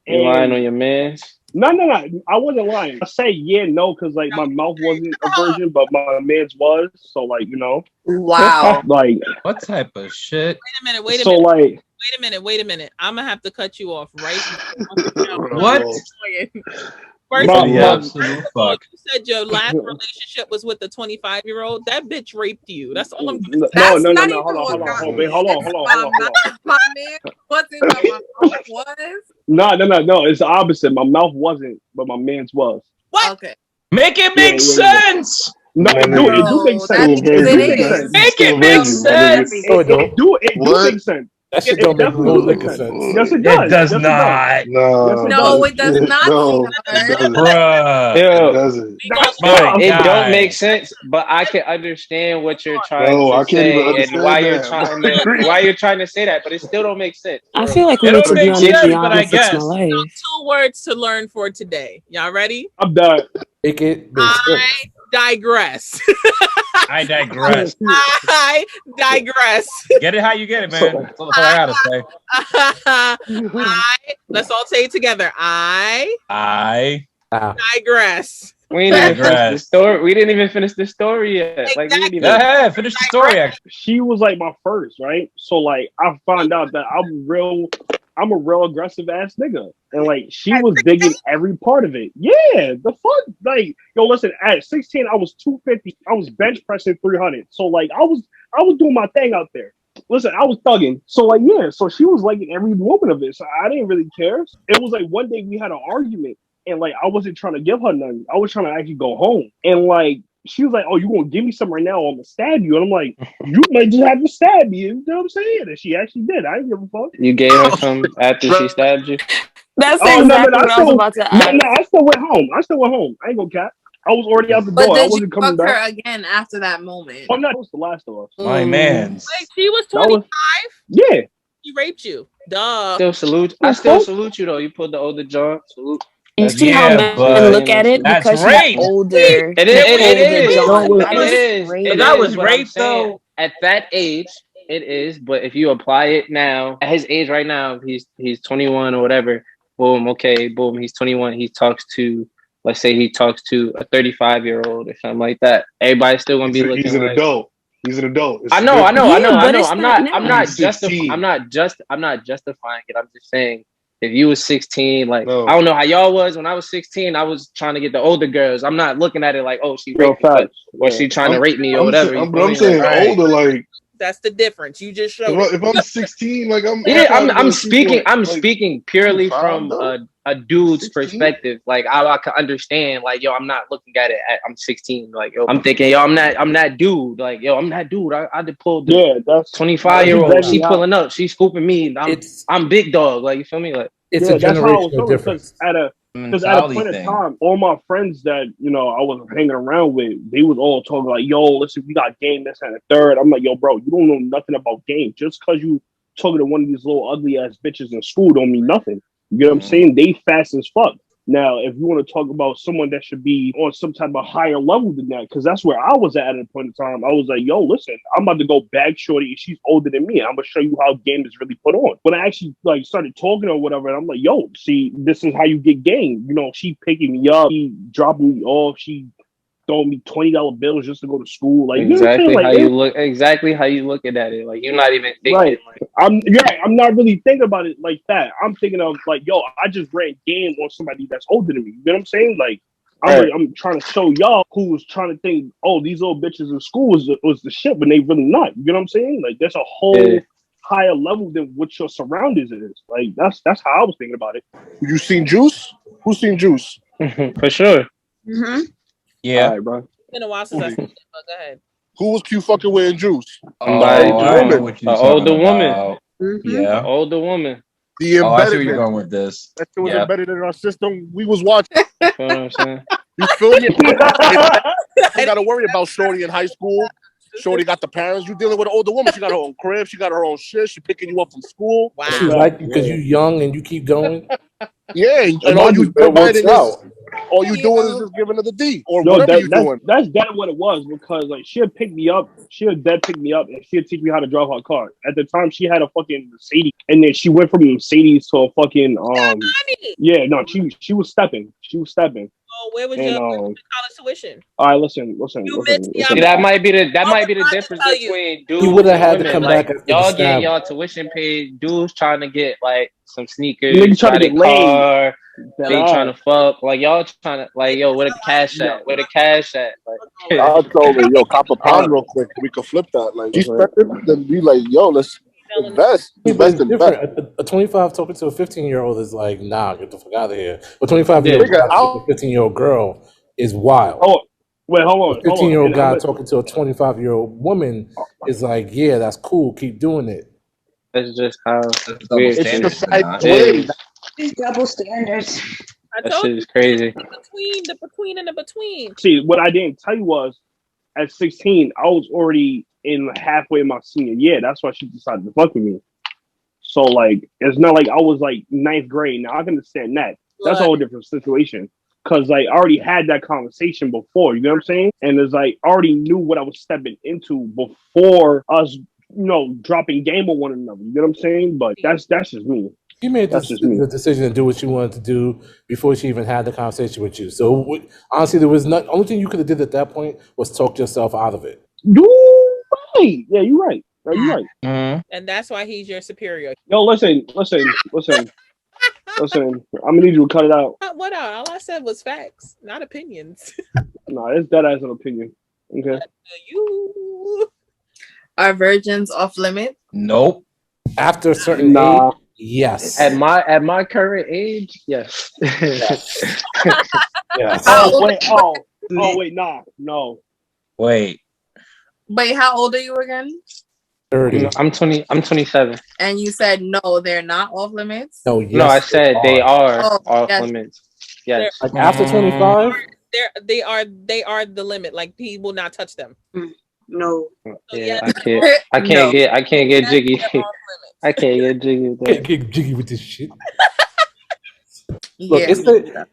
You lying on your mans? No. I wasn't lying. I say yeah, no, because like my mouth wasn't a virgin, but my man's was. So like, you know. Wow. Like, what type of shit? Wait a minute. So like, wait a minute. I'm gonna have to cut you off right now. What? First of all, absolute fuck. You said your last relationship was with a 25-year-old. That bitch raped you. That's all I'm gonna say. No. Hold on. My man wasn't, but my mouth was. No. It's the opposite. My mouth wasn't, but my man's was. What? Okay. Make it make sense. No, it do make sense. Make it make sense. It do make sense. That shit don't make no lick of sense. Yes, it does. It does not. No, it does not. Bruh. It don't make sense, but I can understand what you're trying to say and why you're trying to say that, but it still don't make sense. I feel like we need to be on but I guess. So 2 words to learn for today. Y'all ready? I'm done. Make it. I digress. I digress. I digress. Get it how you get it, man. That's all I gotta say. Let's all say it together. I digress. We didn't even finish the story. We didn't even finish the story yet. Exactly. Like, we didn't even finish the story. Actually, she was like my first, right? So like, I found out that I'm a real aggressive ass nigga, and like she was digging every part of it. Yeah, the fuck, like, yo, listen. At 16, I was 250. I was bench pressing 300. So like, I was doing my thing out there. Listen, I was thugging. So like, yeah. So she was liking every moment of it. So I didn't really care. It was like one day we had an argument, and like I wasn't trying to give her nothing. I was trying to actually go home, and like. She was like, oh, you gonna give me some right now? I'm gonna stab you. And I'm like, you might just have to stab me. You know what I'm saying? And she actually did. I didn't give a fuck. You gave her some after she stabbed you? That's exactly what I was about to ask. No, I still went home. I ain't gonna cap. I was already out the door. I wasn't coming back. Her again after that moment. Oh, no, it was the last of us. My man. Like, she was 25? Yeah. He raped you. Duh. I still salute you, though. You pulled the older jaw. Salute. You see how men look at it because she's older. It is. If that was rape, though, at that age, it is. But if you apply it now, at his age right now, he's 21 or whatever. Boom. Okay. Boom. He's 21. Let's say he talks to a 35-year-old or something like that. Everybody's still gonna be looking. He's an adult. He's an adult. I know. I'm not justifying it. I'm just saying. if you was 16, like No. I don't know how y'all was when I was 16. I was trying to get the older girls. I'm not looking at it like, oh, she raped me, or she trying to rape me or whatever. I'm saying older, like that's the difference. You just showed if I'm 16, like I'm speaking. I'm speaking purely 25, from a dude's 16? Perspective. Like I can understand. Like yo, I'm not looking at it. I'm 16. Like yo, I'm thinking yo, I'm that dude. Like yo, I'm that dude. I did pull the that's 25-year-old. She pulling up. She scooping me. I'm big dog. Like you feel me? Like it's a generational difference. At a point in time, all my friends that I was hanging around with, they was all talking like, "Yo, listen, we got game this and the third." I'm like, "Yo, bro, you don't know nothing about game. Just because you talking to one of these little ugly ass bitches in school don't mean nothing." You know what I'm saying? They fast as fuck. Now, if you want to talk about someone that should be on some type of higher level than that, because that's where I was at a point in time. I was like, yo, listen, I'm about to go bag shorty. She's older than me. I'm going to show you how game is really put on. When I actually started talking or whatever, and I'm like, yo, see, this is how you get game. She picking me up. She dropping me off. She throwing me $20 bills just to go to school. Like exactly how you looking at it. Like you're not even thinking. Right. I'm not really thinking about it like that. I'm thinking of like, yo, I just ran game on somebody that's older than me. You know what I'm saying? Like, I'm trying to show y'all who was trying to think, oh, these old bitches in school was the shit, but they really not. You know what I'm saying? Like, there's a whole higher level than what your surroundings is. Like, that's how I was thinking about it. You seen Juice? Who's seen Juice? For sure. Mm-hmm. Yeah. All right, bro. It's been a while since I seen it, but go ahead. Who was Q fucking with in Juice? An older woman. Yeah. An older woman. The I see embedded. where you're going with this. That shit was embedded in our system. We was watching. You know what I'm saying? You feel me? You got to worry about Shorty in high school. Shorty got the parents. You dealing with an older woman. She got her own crib. She got her own shit. She picking you up from school. Wow. She like you because you're young and you keep going. Yeah, and all you providing is all you doing is just giving her the D or whatever you doing. That's what it was, because like she'll pick me up, she'll pick me up, and she'll teach me how to drive her car. At the time, she had a fucking Mercedes, and then she went from a Mercedes to a fucking yeah, no, she was stepping. Oh, where was your college tuition? All right, listen. See, that might be the difference between dudes. You would have had women. to come like, back. Y'all getting y'all tuition paid. Dudes trying to get like some sneakers. Niggas trying to get car. They trying to fuck. Like y'all trying to like yo, where the cash at? Where the cash at? Like I'll tell her, yo, cop a pound real quick. We could flip that. Like you spend it, then be like, yo, let's invest. Invest in best. A 25 talking to a 15-year-old is like, nah, get the fuck out of here. But 25-year-old guy talking to a 15-year-old girl is wild. Oh, wait, hold on. A 15-year-old guy talking to a 25-year-old woman is like, yeah, that's cool. Keep doing it. That's just how These double standards. That shit is crazy. The between. See, what I didn't tell you was, at 16, I was already in halfway my senior year. That's why she decided to fuck with me. So, like, it's not like I was, like, 9th grade. Now, I can understand that. That's a whole different situation. Because, like, I already had that conversation before. You know what I'm saying? And it's like, I already knew what I was stepping into before us, dropping game on one another. You know what I'm saying? But that's just me. You made the decision to do what you wanted to do before she even had the conversation with you. So honestly, there was not. Only thing you could have did at that point was talk yourself out of it. You right? Yeah, you're right. You're right. Mm-hmm. And that's why he's your superior. Yo, listen. I'm gonna need you to cut it out. What out? All I said was facts, not opinions. No, it's that as an opinion. Okay. You are virgins off limit? Nope. After a certain age. Yes. At my current age, yes. Yes. Wait, nah, no. Wait, how old are you again? 30. I'm 27. And you said no, they're not off limits? No, yes, no, I said they are off limits. Yes. Like after 25? They are the limit. Like he will not touch them. No. Yeah, I can't get jiggy. I can't get jiggy with that. Can't get jiggy with this shit. Look,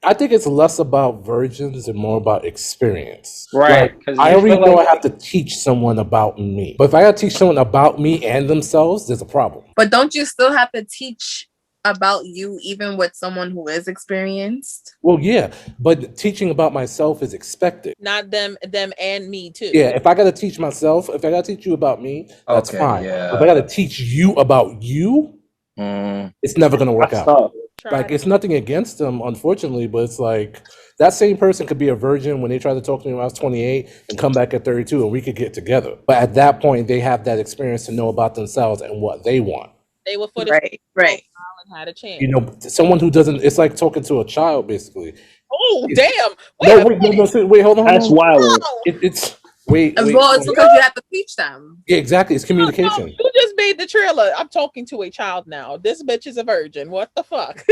I think it's less about virgins and more about experience. Right. Like, I already know I have to teach someone about me. But if I got to teach someone about me and themselves, there's a problem. But don't you still have to teach about you even with someone who is experienced? Well, yeah, but teaching about myself is expected. Not them and me too. Yeah, if I got to teach myself, if I got to teach you about me, that's fine. Yeah. If I got to teach you about you, it's never going to work out. Like, it's nothing against them, unfortunately, but it's like that same person could be a virgin when they tried to talk to me when I was 28 and come back at 32 and we could get together. But at that point, they have that experience to know about themselves and what they want. They were for right. And had a chance. You know, someone who doesn't, it's like talking to a child, basically. Oh, damn. Wait, hold on. That's wild. Wait. Well, it's because you have to teach them. Yeah, exactly. It's communication. No, you just made the trailer. I'm talking to a child now. This bitch is a virgin. What the fuck?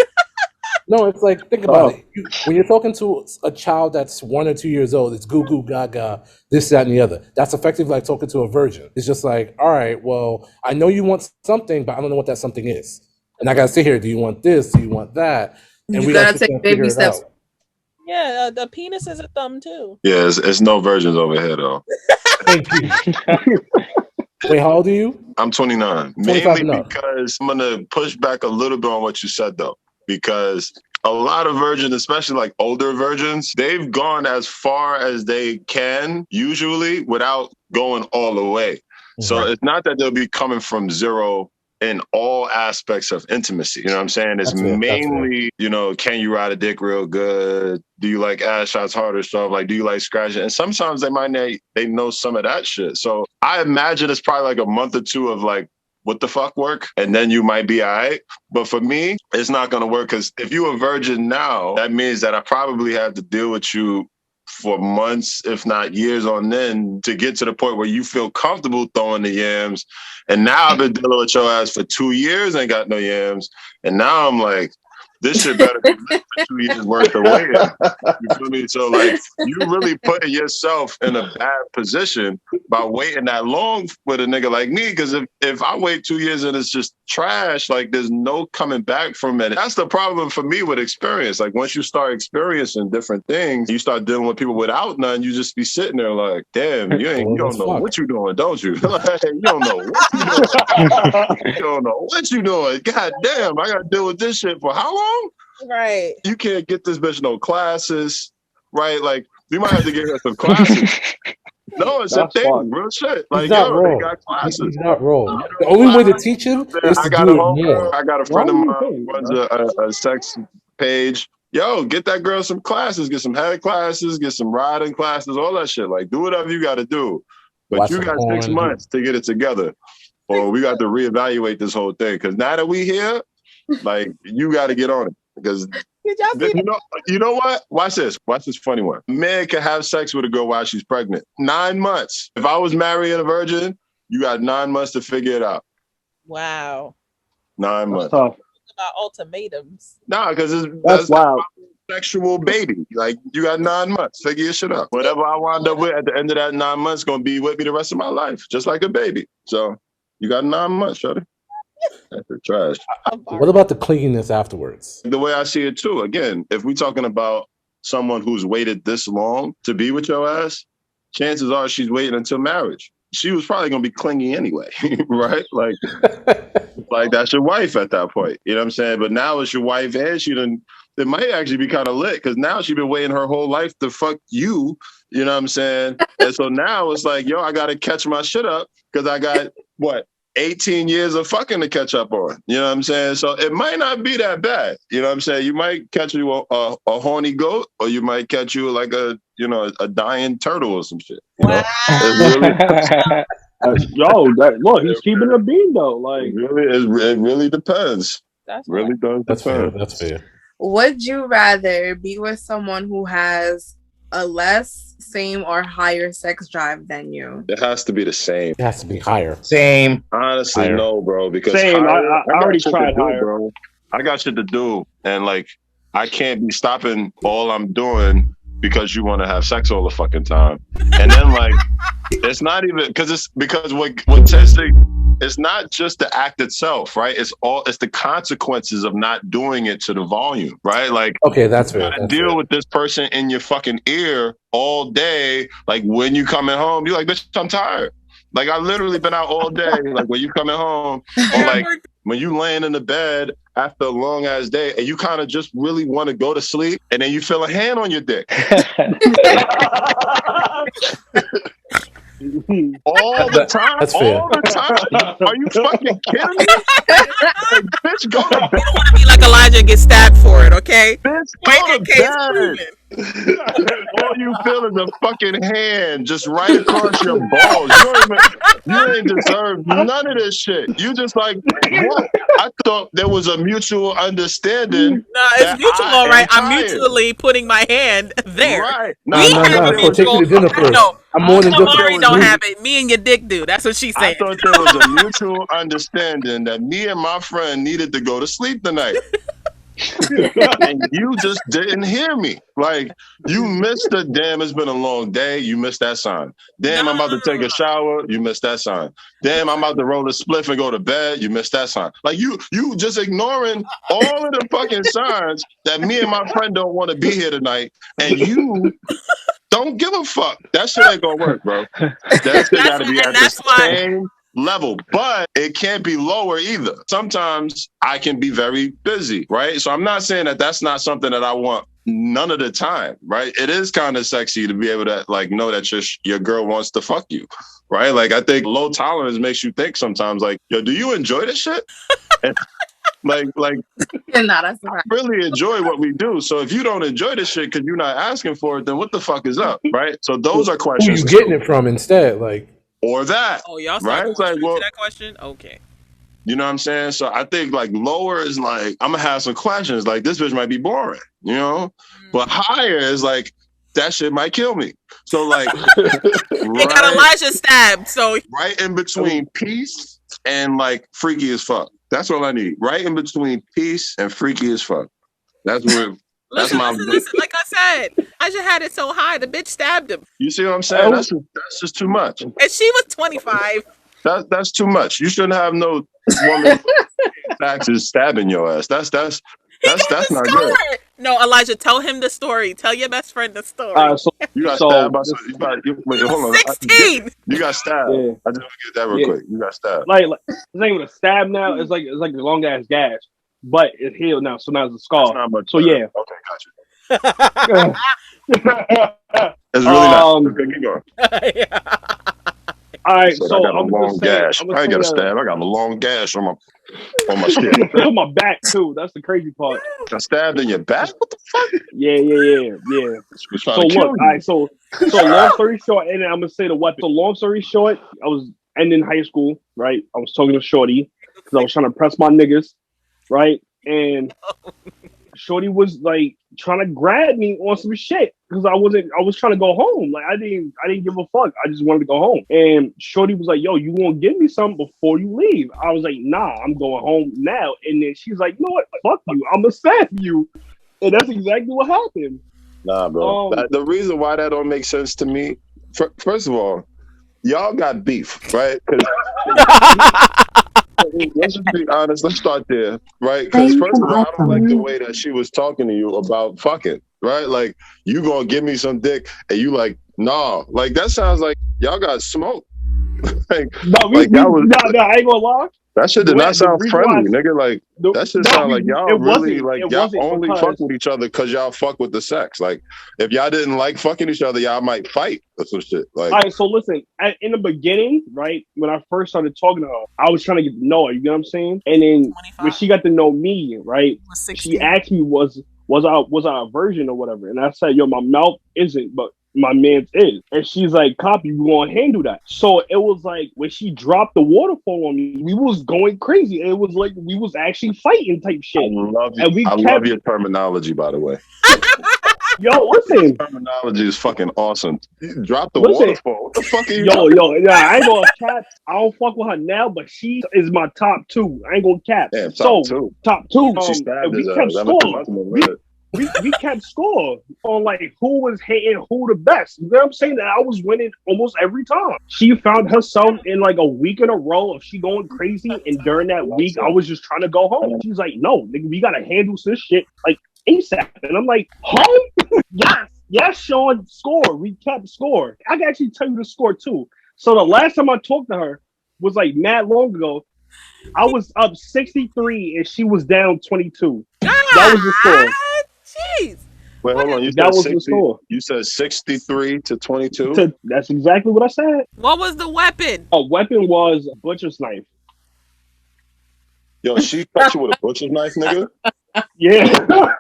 No, it's like, think about it. When you're talking to a child that's 1 or 2 years old, it's goo goo gaga, this, that, and the other. That's effectively like talking to a virgin. It's just like, all right, well, I know you want something, but I don't know what that something is. And I gotta sit here. Do you want this? Do you want that? And you gotta take baby steps. Yeah, the penis is a thumb too. Yeah, it's no virgins over here though. Thank you. Wait, how old are you? I'm 29. Mainly because I'm gonna push back a little bit on what you said though, because a lot of virgins, especially like older virgins, they've gone as far as they can usually without going all the way. So it's not that they'll be coming from zero in all aspects of intimacy. You know what I'm saying? It's mainly, you know, can you ride a dick real good? Do you like ass shots, harder stuff? Like, do you like scratching? And sometimes they know some of that shit. So I imagine it's probably like a month or two of like, what the fuck work? And then you might be all right. But for me, it's not going to work because if you're a virgin now, that means that I probably have to deal with you for months, if not years on end, to get to the point where you feel comfortable throwing the yams. And now I've been dealing with your ass for 2 years, ain't got no yams. And now I'm like, this shit better be for 2 years worth of waiting. You feel me? So like, you really putting yourself in a bad position by waiting that long with a nigga like me. Because if I wait 2 years and it's just trash, like there's no coming back from it. That's the problem for me with experience. Like once you start experiencing different things, you start dealing with people without none. You just be sitting there like, damn, you don't know what you're doing, don't you? Like, you don't know what you're doing. You don't know what you're doing. God damn, I got to deal with this shit for how long? Right. You can't get this bitch no classes, right? Like, you might have to get her some classes. No, it's a thing, real shit. Like, yo, they got classes. He's not wrong. The only way to teach him is to do it more. I got a friend of mine who runs a sex page. Yo, get that girl some classes, get some head classes, get some riding classes, all that shit. Like, do whatever you got to do. But you got 6 months to get it together. Or we got to reevaluate this whole thing. Because now that we here, like, you got to get on it. Because you know what? Watch this. Watch this funny one. A man can have sex with a girl while she's pregnant. 9 months. If I was marrying a virgin, you got 9 months to figure it out. Wow. 9 months. About ultimatums. Nah, because that's wild. Sexual baby. Like, you got 9 months. Figure your shit out. Whatever I wind up with at the end of that 9 months gonna be with me the rest of my life, just like a baby. So you got 9 months, shorty. That's trash. What about the clinginess afterwards? The way I see it too, again, if we're talking about someone who's waited this long to be with your ass, chances are she's waiting until marriage. She was probably gonna be clingy anyway, right? Like that's your wife at that point. You know what I'm saying? But now it's your wife and it might actually be kind of lit because now she's been waiting her whole life to fuck you. You know what I'm saying? And so now it's like, yo, I gotta catch my shit up because I got 18 years of fucking to catch up on. You know what I'm saying? So it might not be that bad. You know what I'm saying? You might catch you a horny goat, or you might catch you like a dying turtle or some shit. You know? Look, he's keeping a bean though. Like, it really depends. That's Depend. That's fair. Would you rather be with someone who has a less, same, or higher sex drive than you? It has to be the same. It has to be higher. Same. Honestly, higher. No, bro. Because same. Higher, I already tried higher, bro. I got shit to do, and like I can't be stopping all I'm doing because you want to have sex all the fucking time. And then like it's not even because what testing. It's not just the act itself, right? It's the consequences of not doing it to the volume, right? Like, okay, that's fair. You gotta deal with this person in your fucking ear all day. Like when you coming home, you're like, bitch, I'm tired. Like I literally been out all day. Like when you coming home, or like when you laying in the bed after a long ass day, and you kind of just really want to go to sleep, and then you feel a hand on your dick. All the time? That's fair. All the time? Are you fucking kidding me? Like, bitch, go to bed. You don't want to be like Elijah and get stabbed for it, okay? Bitch, Fight go your to case bed. proven. All you feel is a fucking hand just right across your balls. You ain't deserve none of this shit. You just like, what? I thought there was a mutual understanding. No, it's mutual, all right. I'm mutually putting my hand there. Right. We have a So take mutual. me to dinner first. No, I'm more than just Omari don't have it. Me and your dick do. That's what she's I saying. thought there was a mutual understanding that me and my friend needed to go to sleep tonight. And you just didn't hear me. Like, you missed the damn, it's been a long day. You missed that sign. Damn, I'm about to take a shower. You missed that sign. Damn, I'm about to roll a spliff and go to bed. You missed that sign. Like, you just ignoring all of the fucking signs that me and my friend don't want to be here tonight. And you don't give a fuck. That shit ain't gonna work, bro. That shit gotta be at the same level, but it can't be lower either. Sometimes I can be very busy, right? So I'm not saying that that's not something that I want none of the time, right? It is kind of sexy to be able to like know that your girl wants to fuck you, right? Like, I think low tolerance makes you think sometimes like, yo, do you enjoy this shit? Like, I really enjoy what we do. So if you don't enjoy this shit because you're not asking for it, then what the fuck is up, right? So those are questions. Who you getting it from instead? Like, or that. Oh, y'all right? It's like, to that question? Okay. You know what I'm saying? So I think like lower is like, I'm gonna have some questions. Like, this bitch might be boring, you know? But higher is like, that shit might kill me. So like, They got Elijah stabbed. So right in between peace and like freaky as fuck. That's all I need. Right in between peace and freaky as fuck. That's where. Listen, like I said, I just had it so high, the bitch stabbed him. You see what I'm saying? That's just too much. And she was 25. That's too much. You shouldn't have no woman taxes stabbing your ass. That's not good. No, Elijah, tell him the story. Tell your best friend the story. So you got stabbed by wait, hold on. 16. You got stabbed. Yeah. I just want to get that real quick. You got stabbed. Like it's not even a stab now. It's like a long ass gash, but it's healed now. So now it's a scar. So yeah. Okay, gotcha. It's really not. Okay, keep going. All right, so I got a long gash. I ain't got a stab. I got a long gash on my skin. It's on my back too. That's the crazy part. I stabbed in your back? What the fuck? Yeah. So look, all right. So long story short, and I'm gonna say the weapon. So long story short, I was ending high school, right? I was talking to Shorty because I was trying to press my niggas, right? And Shorty was like trying to grab me on some shit because I was trying to go home. Like I didn't give a fuck. I just wanted to go home. And Shorty was like, yo, you won't give me something before you leave. I was like, nah, I'm going home now. And then she's like, you know what? Fuck you. I'm gonna stab you. And that's exactly what happened. Nah, bro. The reason why that don't make sense to me, first of all, y'all got beef, right? Let's just be honest. Let's start there, right? Because first of all, I don't like the way that she was talking to you about fucking, right? Like, you gonna give me some dick, and you like, nah. Like, that sounds like y'all got smoked. I ain't gonna lie. That shit did not sound friendly, nigga. Like, that shit sound like y'all really, like, y'all only fuck with each other because y'all fuck with the sex. Like, if y'all didn't like fucking each other, y'all might fight or some shit. Like, all right, so listen, in the beginning, right, when I first started talking to her, I was trying to get to know her, you know what I'm saying? And then 25. When she got to know me, right, she asked me, was I a virgin or whatever? And I said, yo, my mouth isn't, but my man's is. And she's like, copy, we gonna handle that. So it was like when she dropped the waterfall on me, we was going crazy. It was like we was actually fighting type shit. I love your terminology, by the way. Yo, listen. Your terminology is fucking awesome. You dropped the waterfall. What the fuck are you Yo, I ain't gonna cap. I don't fuck with her now, but she is my top two. I ain't gonna cap. Damn, top two. She stabbed we kept score. We kept score on like who was hitting who the best. You know what I'm saying? That I was winning almost every time. She found herself in like a week in a row of she going crazy, and during that week, I was just trying to go home. She's like, "No, nigga, we gotta handle this shit like ASAP." And I'm like, "Home? Yes, Shawn, score. We kept score. I can actually tell you the score too. So the last time I talked to her was like mad long ago. I was up 63 and she was down 22. That was the score. Jeez. Wait, hold on. You That said was the 60. score. You said 63 to 22. That's exactly what I said. What was the weapon? A weapon was a butcher's knife. Yo, she cut you with a butcher's knife, nigga. Yeah.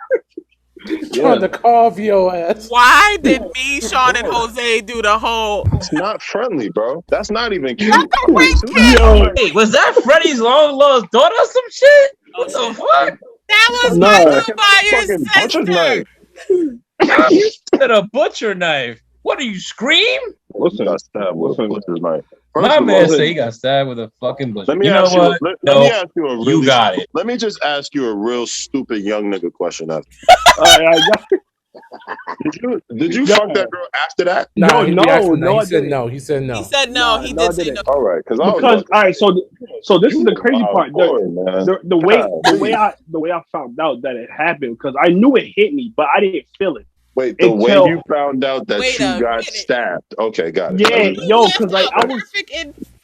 Trying to carve your ass. Why did me, Shawn, and Jose do the whole? It's not friendly, bro. That's not even cute. Not the ring kiss. Yo, hey, was that Freddie's long lost daughter or some shit? What the fuck? That was Nah. Michael Myers' Fucking butcher's sister. knife. You said a butcher knife. What do you scream? You got stabbed with a butcher's knife. My of man all, said he got stabbed with a fucking butcher. Let me You know ask you. what? Let No, me ask you a really. you got it. Let me just ask you a real stupid young nigga question. After. Did you fuck that girl after that? No, no, he said no. He said no. He said no. He did say no. All right, because all right, so this is the crazy part. The way I found out that it happened, because I knew it hit me, but I didn't feel it. Wait, the way you found out that you got stabbed. Okay, got it. Yeah, yo, because like I was perfect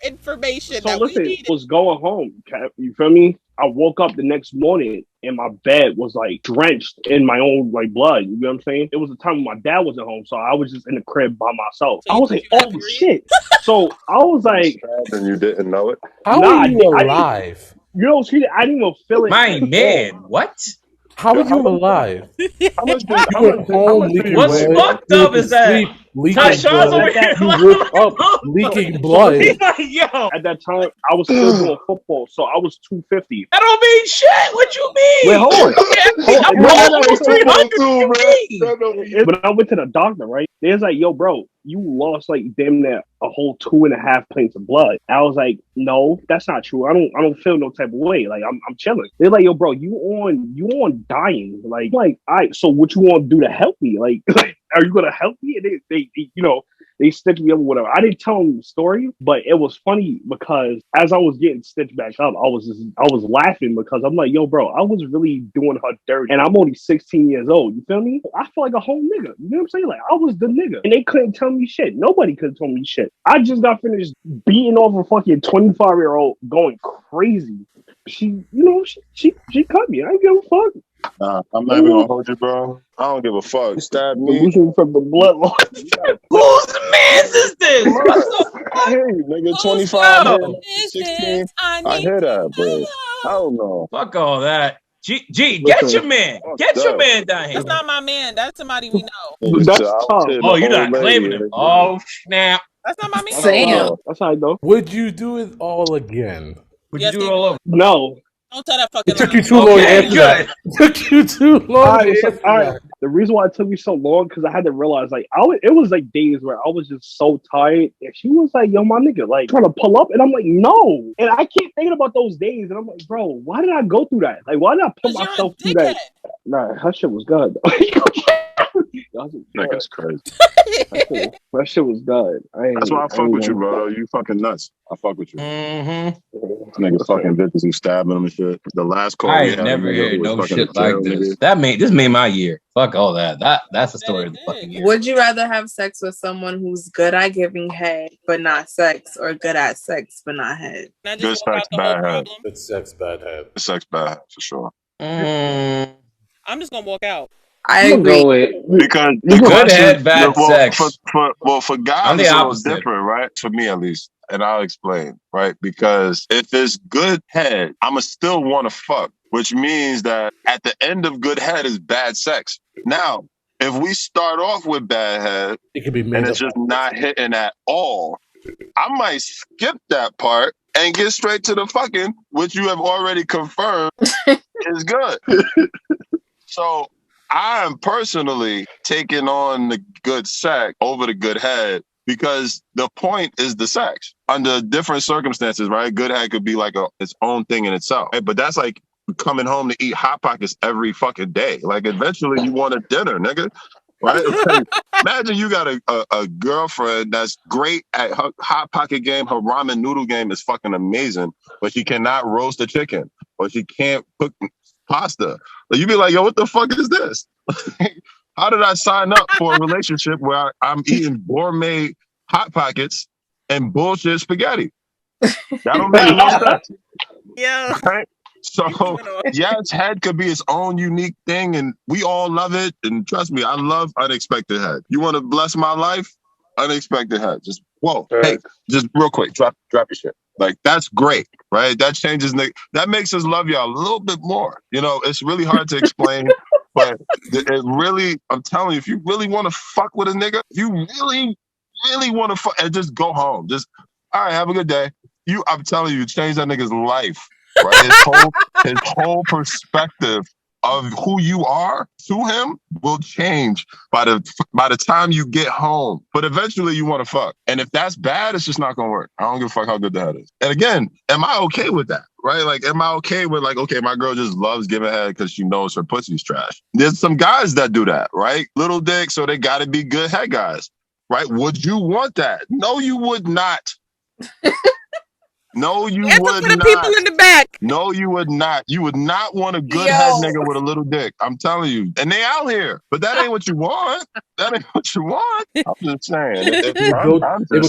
information. So listen, I was going home. You feel me? I woke up the next morning and my bed was like drenched in my own like blood. You know what I'm saying? It was a time when my dad wasn't home, so I was just in the crib by myself. So I was like, "Oh shit!" So I was like, "And you didn't know it? How are you alive?" You know, I didn't even feel it. My man, what? How are you alive? How much What's fucked up is that Tyshaun's over here. You woke up leaking blood. Yo. At that time, I was still doing football, so I was 250. That don't mean shit. What you mean? Wait, hold on. I'm almost 300. But I went to the doctor, right? They was like, "Yo, bro, you lost like damn near a whole 2.5 pints of blood." I was like, "No, that's not true. I don't feel no type of way. Like I'm chilling." They're like, "Yo, bro, you on dying? Like, all right. So what you want to do to help me? Like, are you gonna help me?" And they they stitched me up or whatever. I didn't tell them the story, but it was funny because as I was getting stitched back up, I was laughing because I'm like, "Yo, bro, I was really doing her dirty, and I'm only 16 years old. You feel me? I feel like a whole nigga. You know what I'm saying? Like I was the nigga, and they couldn't tell me shit. Nobody could tell me shit. I just got finished beating off a fucking 25-year-old, going crazy. She cut me. I didn't give a fuck. I'm not even gonna hold you, bro. I don't give a fuck. Stab me. From the blood loss. Whose man's is this? I hear you, nigga. 25, 16. I hear that, bro. I don't know. Fuck all that. G, get your man. Get your man down here. That's not my man. That's somebody we know. That's tough. Oh, you're not claiming him. Oh, snap. That's not my man. Sam. That's how I know. Would you do it all again? Would you do it all over? No. Don't tell that fucking It took you too long to answer that. It took you too long to answer that. The reason why it took me so long because I had to realize it was like days where I was just so tired, and she was like, "Yo, my nigga," like trying to pull up, and I'm like, "No," and I keep thinking about those days, and I'm like, "Bro, why did I go through that? Like, why did I put myself through that?" Nah, her shit was good. Nigga's crazy. That shit was good. That's why I fuck with you, bro. You fucking nuts. I fuck with you. Nigga fucking bitches who stabbing them and shit. The last call I ain't never heard no shit like this. This made my year. Fuck all that. That's the story of the fucking year. Would you rather have sex with someone who's good at giving head but not sex, or good at sex but not head? Good sex, bad head. Good sex, bad head. Good sex, bad head, for sure. I'm just gonna walk out. I agree. Because good head, bad sex. For guys, it's a little different, right? For me, at least. And I'll explain, right? Because if it's good head, I'ma still want to fuck, which means that at the end of good head is bad sex. Now, if we start off with bad head, it could be and it's just not hitting at all, I might skip that part and get straight to the fucking, which you have already confirmed is good. So I am personally taking on the good sex over the good head because the point is the sex. Under different circumstances, right? Good head could be like its own thing in itself. Right? But that's like coming home to eat Hot Pockets every fucking day. Like eventually you want a dinner, nigga. Right? Like, imagine you got a girlfriend that's great at her Hot Pocket game. Her ramen noodle game is fucking amazing, but she cannot roast a chicken or she can't cook pasta. So you be like, yo, what the fuck is this? How did I sign up for a relationship where I'm eating gourmet Hot Pockets and bullshit spaghetti? That don't make no sense. Yeah. Right? So yes, head could be its own unique thing, and we all love it. And trust me, I love unexpected head. You want to bless my life? Unexpected head. Just whoa, hey, just real quick, drop your shit. Like that's great, right? That changes. That makes us love y'all a little bit more. You know, it's really hard to explain, but it really. I'm telling you, if you really want to fuck with a nigga, if you really want to fuck, and just go home. Just all right, have a good day. I'm telling you, change that nigga's life. Right, his whole perspective of who you are to him will change by the time you get home. But eventually, you want to fuck, and if that's bad, it's just not gonna work. I don't give a fuck how good the head is. And again, am I okay with that? Right? Like, am I okay with okay, my girl just loves giving head because she knows her pussy's trash. There's some guys that do that, right? Little dick, so they got to be good head guys, right? Would you want that? No, you would not. No, you would not. People in the back. No, you would not. You would not want a good head nigga with a little dick. I'm telling you. And they out here. But that ain't what you want. That ain't what you want. I'm just saying. They would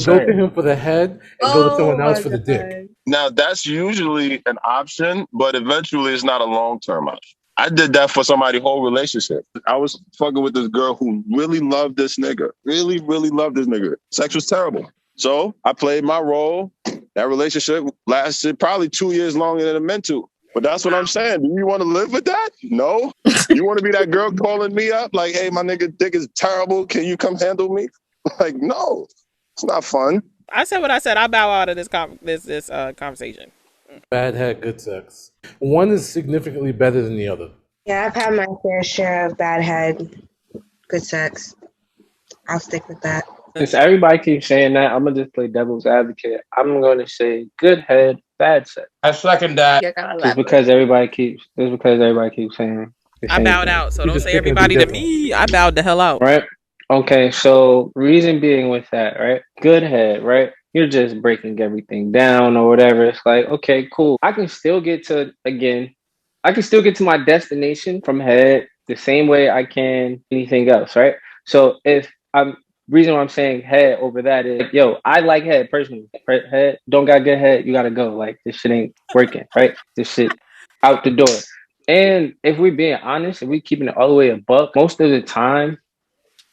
go to him for the head and go to someone else for the dick. Now, that's usually an option, but eventually it's not a long-term option. I did that for somebody's whole relationship. I was fucking with this girl who really loved this nigga. Really, really loved this nigga. Sex was terrible. So I played my role. That relationship lasted probably 2 years longer than it meant to. But that's what I'm saying. Do you want to live with that? No. You want to be that girl calling me up like, hey, my nigga dick is terrible. Can you come handle me? Like, no. It's not fun. I said what I said. I bow out of this conversation. Bad head, good sex. One is significantly better than the other. Yeah, I've had my fair share of bad head, good sex. I'll stick with that. Since everybody keeps saying that, I'm gonna just play devil's advocate. I'm gonna say good head, bad sex. I second that. Just because everybody keeps saying. I bowed out, so don't say everybody to me. I bowed the hell out. Right. Okay. So reason being with that, right? Good head, right? You're just breaking everything down or whatever. It's like, okay, cool. I can still get to my destination from head the same way I can anything else, right? So reason why I'm saying head over that is, I like head personally. Head, don't got good head, you gotta go. Like, this shit ain't working, right? This shit out the door. And if we're being honest, if we keeping it all the way a buck, most of the time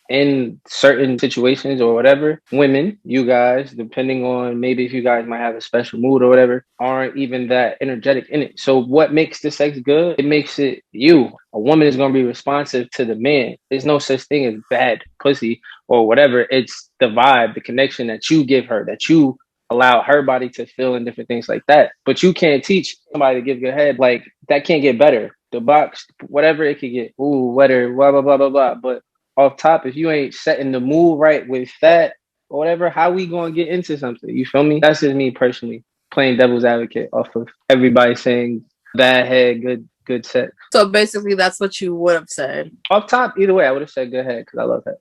in certain situations or whatever, women, you guys, depending on maybe if you guys might have a special mood or whatever, aren't even that energetic in it. So what makes the sex good? It makes it you. A woman is going to be responsive to the man. There's no such thing as bad pussy or whatever. It's the vibe, the connection that you give her, that you allow her body to feel and different things like that. But you can't teach somebody to give good head. Like, that can't get better. The box, whatever it could get, wetter, blah, blah, blah, blah, blah. But off top, if you ain't setting the mood right with that or whatever, how we gonna get into something? You feel me? That's just me personally playing devil's advocate off of everybody saying bad head, good sex. So basically, that's what you would have said. Off top, either way, I would have said good head because I love head.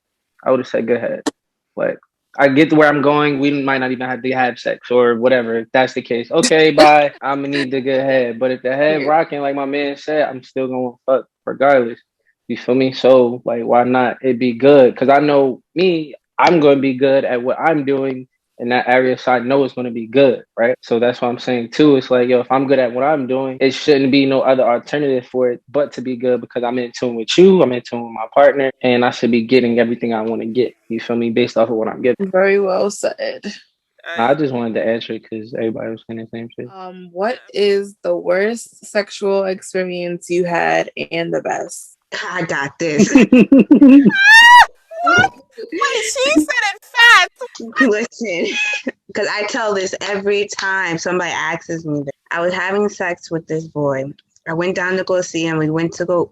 I would have said good head. Like, I get to where I'm going. We might not even have to have sex or whatever. If that's the case, okay, bye. I'm gonna need the good head. But if the head rocking, like my man said, I'm still gonna fuck regardless. You feel me? So, like, why not? It'd be good. Because I know me, I'm going to be good at what I'm doing in that area. So I know it's going to be good, right? So that's what I'm saying, too. It's like, if I'm good at what I'm doing, it shouldn't be no other alternative for it but to be good because I'm in tune with you. I'm in tune with my partner. And I should be getting everything I want to get. You feel me? Based off of what I'm getting. Very well said. I just wanted to answer it because everybody was saying the same shit. What is the worst sexual experience you had and the best? I got this. Wait, she said it fast. Listen, because I tell this every time somebody asks me this. I was having sex with this boy. I went down to go see him.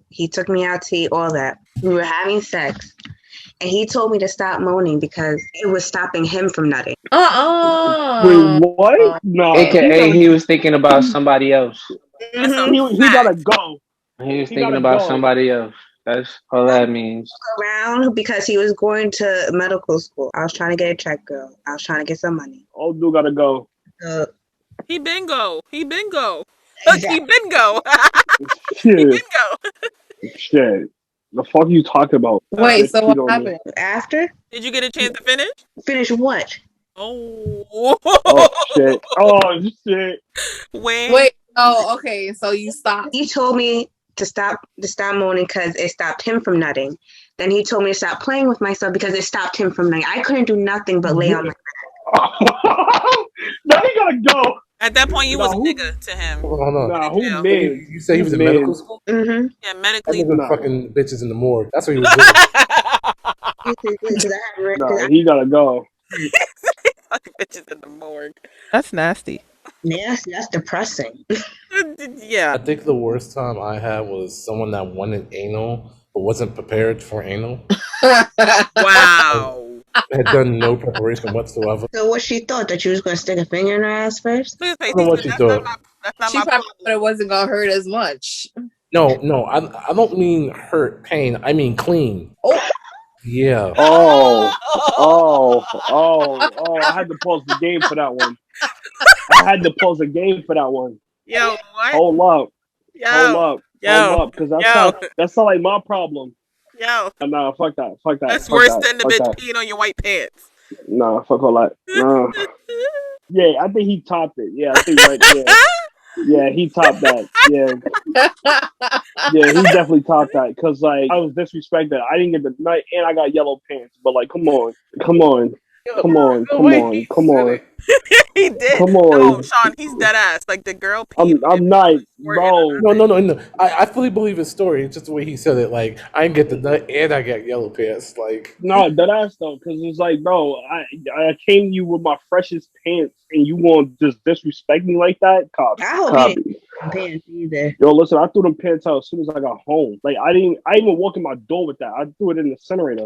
He took me out to eat, all that. We were having sex. And he told me to stop moaning because it was stopping him from nutting. Wait, what? No. AKA, he was thinking about somebody else. Mm-hmm. He gotta go. He was thinking about somebody else. That's all that means. Around because he was going to medical school. I was trying to get a check, girl. I was trying to get some money. Old dude gotta go. He bingo. Exactly. He bingo. Shit. He bingo. Shit. The fuck you talking about? Wait, so what happened? After? Did you get a chance to finish? Finish what? Oh. Oh shit. Oh shit. Wait. Oh, okay. So you stopped. He told me to stop moaning because it stopped him from nutting. Then he told me to stop playing with myself because it stopped him from nutting. I couldn't do nothing but lay on my Now he gotta go. At that point, you was a nigga to him. Hold on. Nah, who man? You say he was in medical school? Mm-hmm. Yeah, That medically. nigga fucking bitches in the morgue. That's what he was doing. Nah, he gotta go. Fucking bitches in the morgue. That's nasty. Nasty. That's depressing. Yeah. I think the worst time I had was someone that wanted anal but wasn't prepared for anal. Wow. Had done no preparation whatsoever. So what she thought, that you was gonna stick a finger in her ass first? I don't know what she thought. She probably thought it wasn't gonna hurt as much. No, I don't mean hurt, pain. I mean clean. Oh. Yeah. Oh. I had to pause the game for that one. Yo, what? Hold up, Yo. because that's not like my problem. Yo. Nah, fuck that. That's worse than the bitch peeing on your white pants. Nah, fuck all that. Nah. Yeah, I think he topped it. Yeah, I think right. Yeah, he topped that. Yeah, he definitely topped that. Cause like I was disrespected. I didn't get the night, and I got yellow pants. But like, come on. He did. Come on. No, Shawn, he's dead ass. Like the girl peed. I'm not, bro. No. I fully believe his story. It's just the way he said it. Like I didn't get the nut, and I got yellow pants. Like no, dead ass though. Cause it's like, bro, I came to you with my freshest pants, and you want to just disrespect me like that? Copy. I hope you didn't pants either. Yo, listen, I threw them pants out as soon as I got home. Like I didn't even walk in my door with that. I threw it in the incinerator.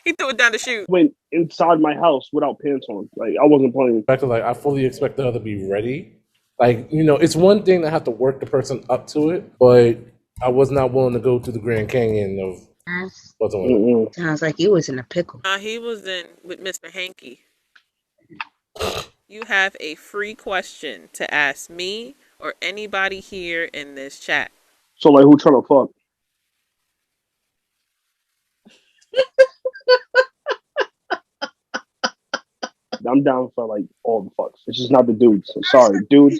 He threw it down the chute. Went inside my house without pants on. Like I wasn't playing. Back to like I fully expected her to be ready. Like it's one thing to have to work the person up to it, but I was not willing to go to the Grand Canyon of. Sounds like you was in a pickle. He was in with Mr. Hanky. You have a free question to ask me or anybody here in this chat. So like, who trying to fuck? I'm down for like all the fucks. It's just not the dudes. I'm sorry, dudes.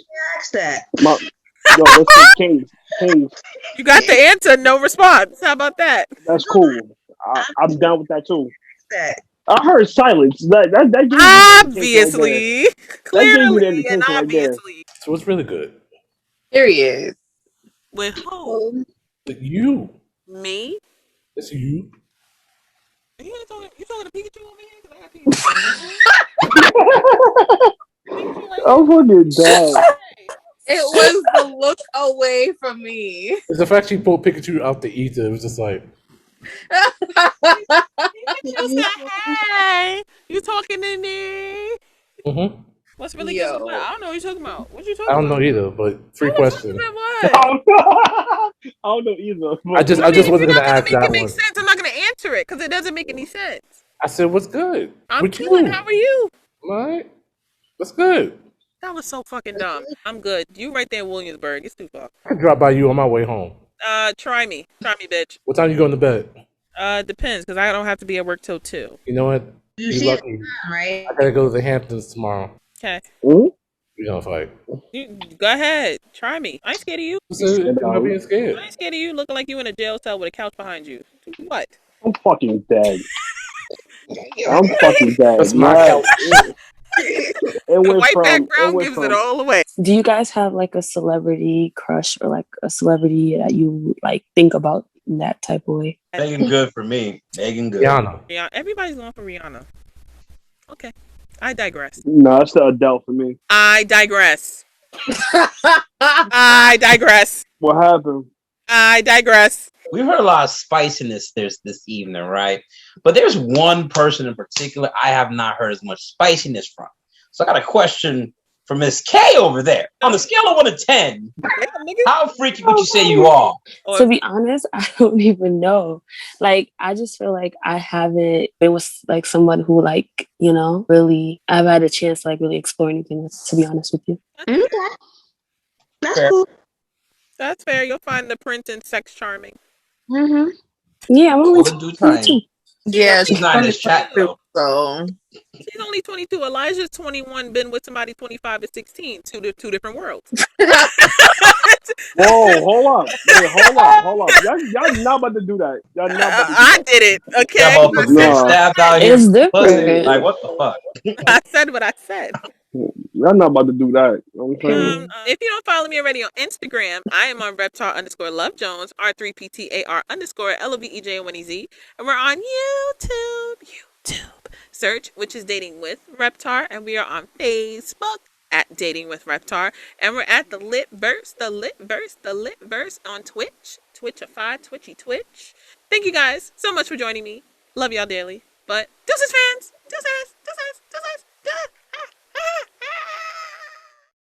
That. Yo, listen, Kings. You got the answer, no response. How about that? That's cool. I'm down with that too. I heard silence. That obviously, clearly, and obviously. So it's really good. Period. With who? With you. Me? It's you. You talking to Pikachu over here? Because I got Pikachu. I'm fucking dead. It was the look away from me. It's the fact she pulled Pikachu out the ether. It was just like. Pikachu said, "Hey, you talking to me?" Mm-hmm. What's really good? I don't know what you're talking about. What you talking I don't about? know either, but free question. I don't know either. I just wasn't gonna ask that one. Sense. I'm not gonna answer it because it doesn't make any sense. I said, "What's good?" I'm chilling. How are you? All right. What's good? That was so fucking dumb. I'm good. You right there in Williamsburg. It's too far. I could drop by you on my way home. Try me, bitch. What time you going to bed? Depends, because I don't have to be at work till 2. You know what? You see lucky. Right? I gotta go to the Hamptons tomorrow. Okay. We're gonna fight. You, go ahead. Try me. I ain't scared of you. I'm being scared. I ain't scared of you looking like you in a jail cell with a couch behind you. What? I'm fucking dead. I'm fucking dead. That's my couch. The white background gives it all away. Do you guys have like a celebrity crush or like a celebrity that you like think about in that type of way? Megan Good for me. Megan Good. Rihanna. Everybody's going for Rihanna. Okay. I digress. No, it's the Adele for me. I digress. I digress. What happened? I digress. We've heard a lot of spiciness this evening, right? But there's one person in particular I have not heard as much spiciness from. So I got a question for Miss K over there. On the scale of 1 to 10, how freaky would you say you are? To be honest, I don't even know. Like, I just feel like I haven't been with like someone who like, you know, really, I've had a chance to like really explore anything, to be honest with you. Okay. That's fair. cool. That's fair. You'll find the prince and sex charming. Mm-hmm. Yeah, I'm only due time. Yeah, she's not in this chat though. So she's only 22. Elijah's 21. Been with somebody 25 and 16. Two different worlds. Whoa, hold up. Wait, hold up. Y'all not about to do that. Y'all not about to do I that. did it. Okay. That motherfucker getting stabbed out here. It's Pussy. different. Like, what the fuck? I said what I said. Y'all not about to do that. You know what I'm saying? If you don't follow me already on Instagram, I am on Reptar_Love Jones, R3PTAR_LOVEJ Winnie Z. And we're on YouTube. Search, which is Dating with Reptar. And we are on Facebook at Dating with Reptar. And we're at the Lit Verse on Twitch. Twitchify, Twitch. Thank you guys so much for joining me. Love y'all dearly. But deuces, fans. Deuces.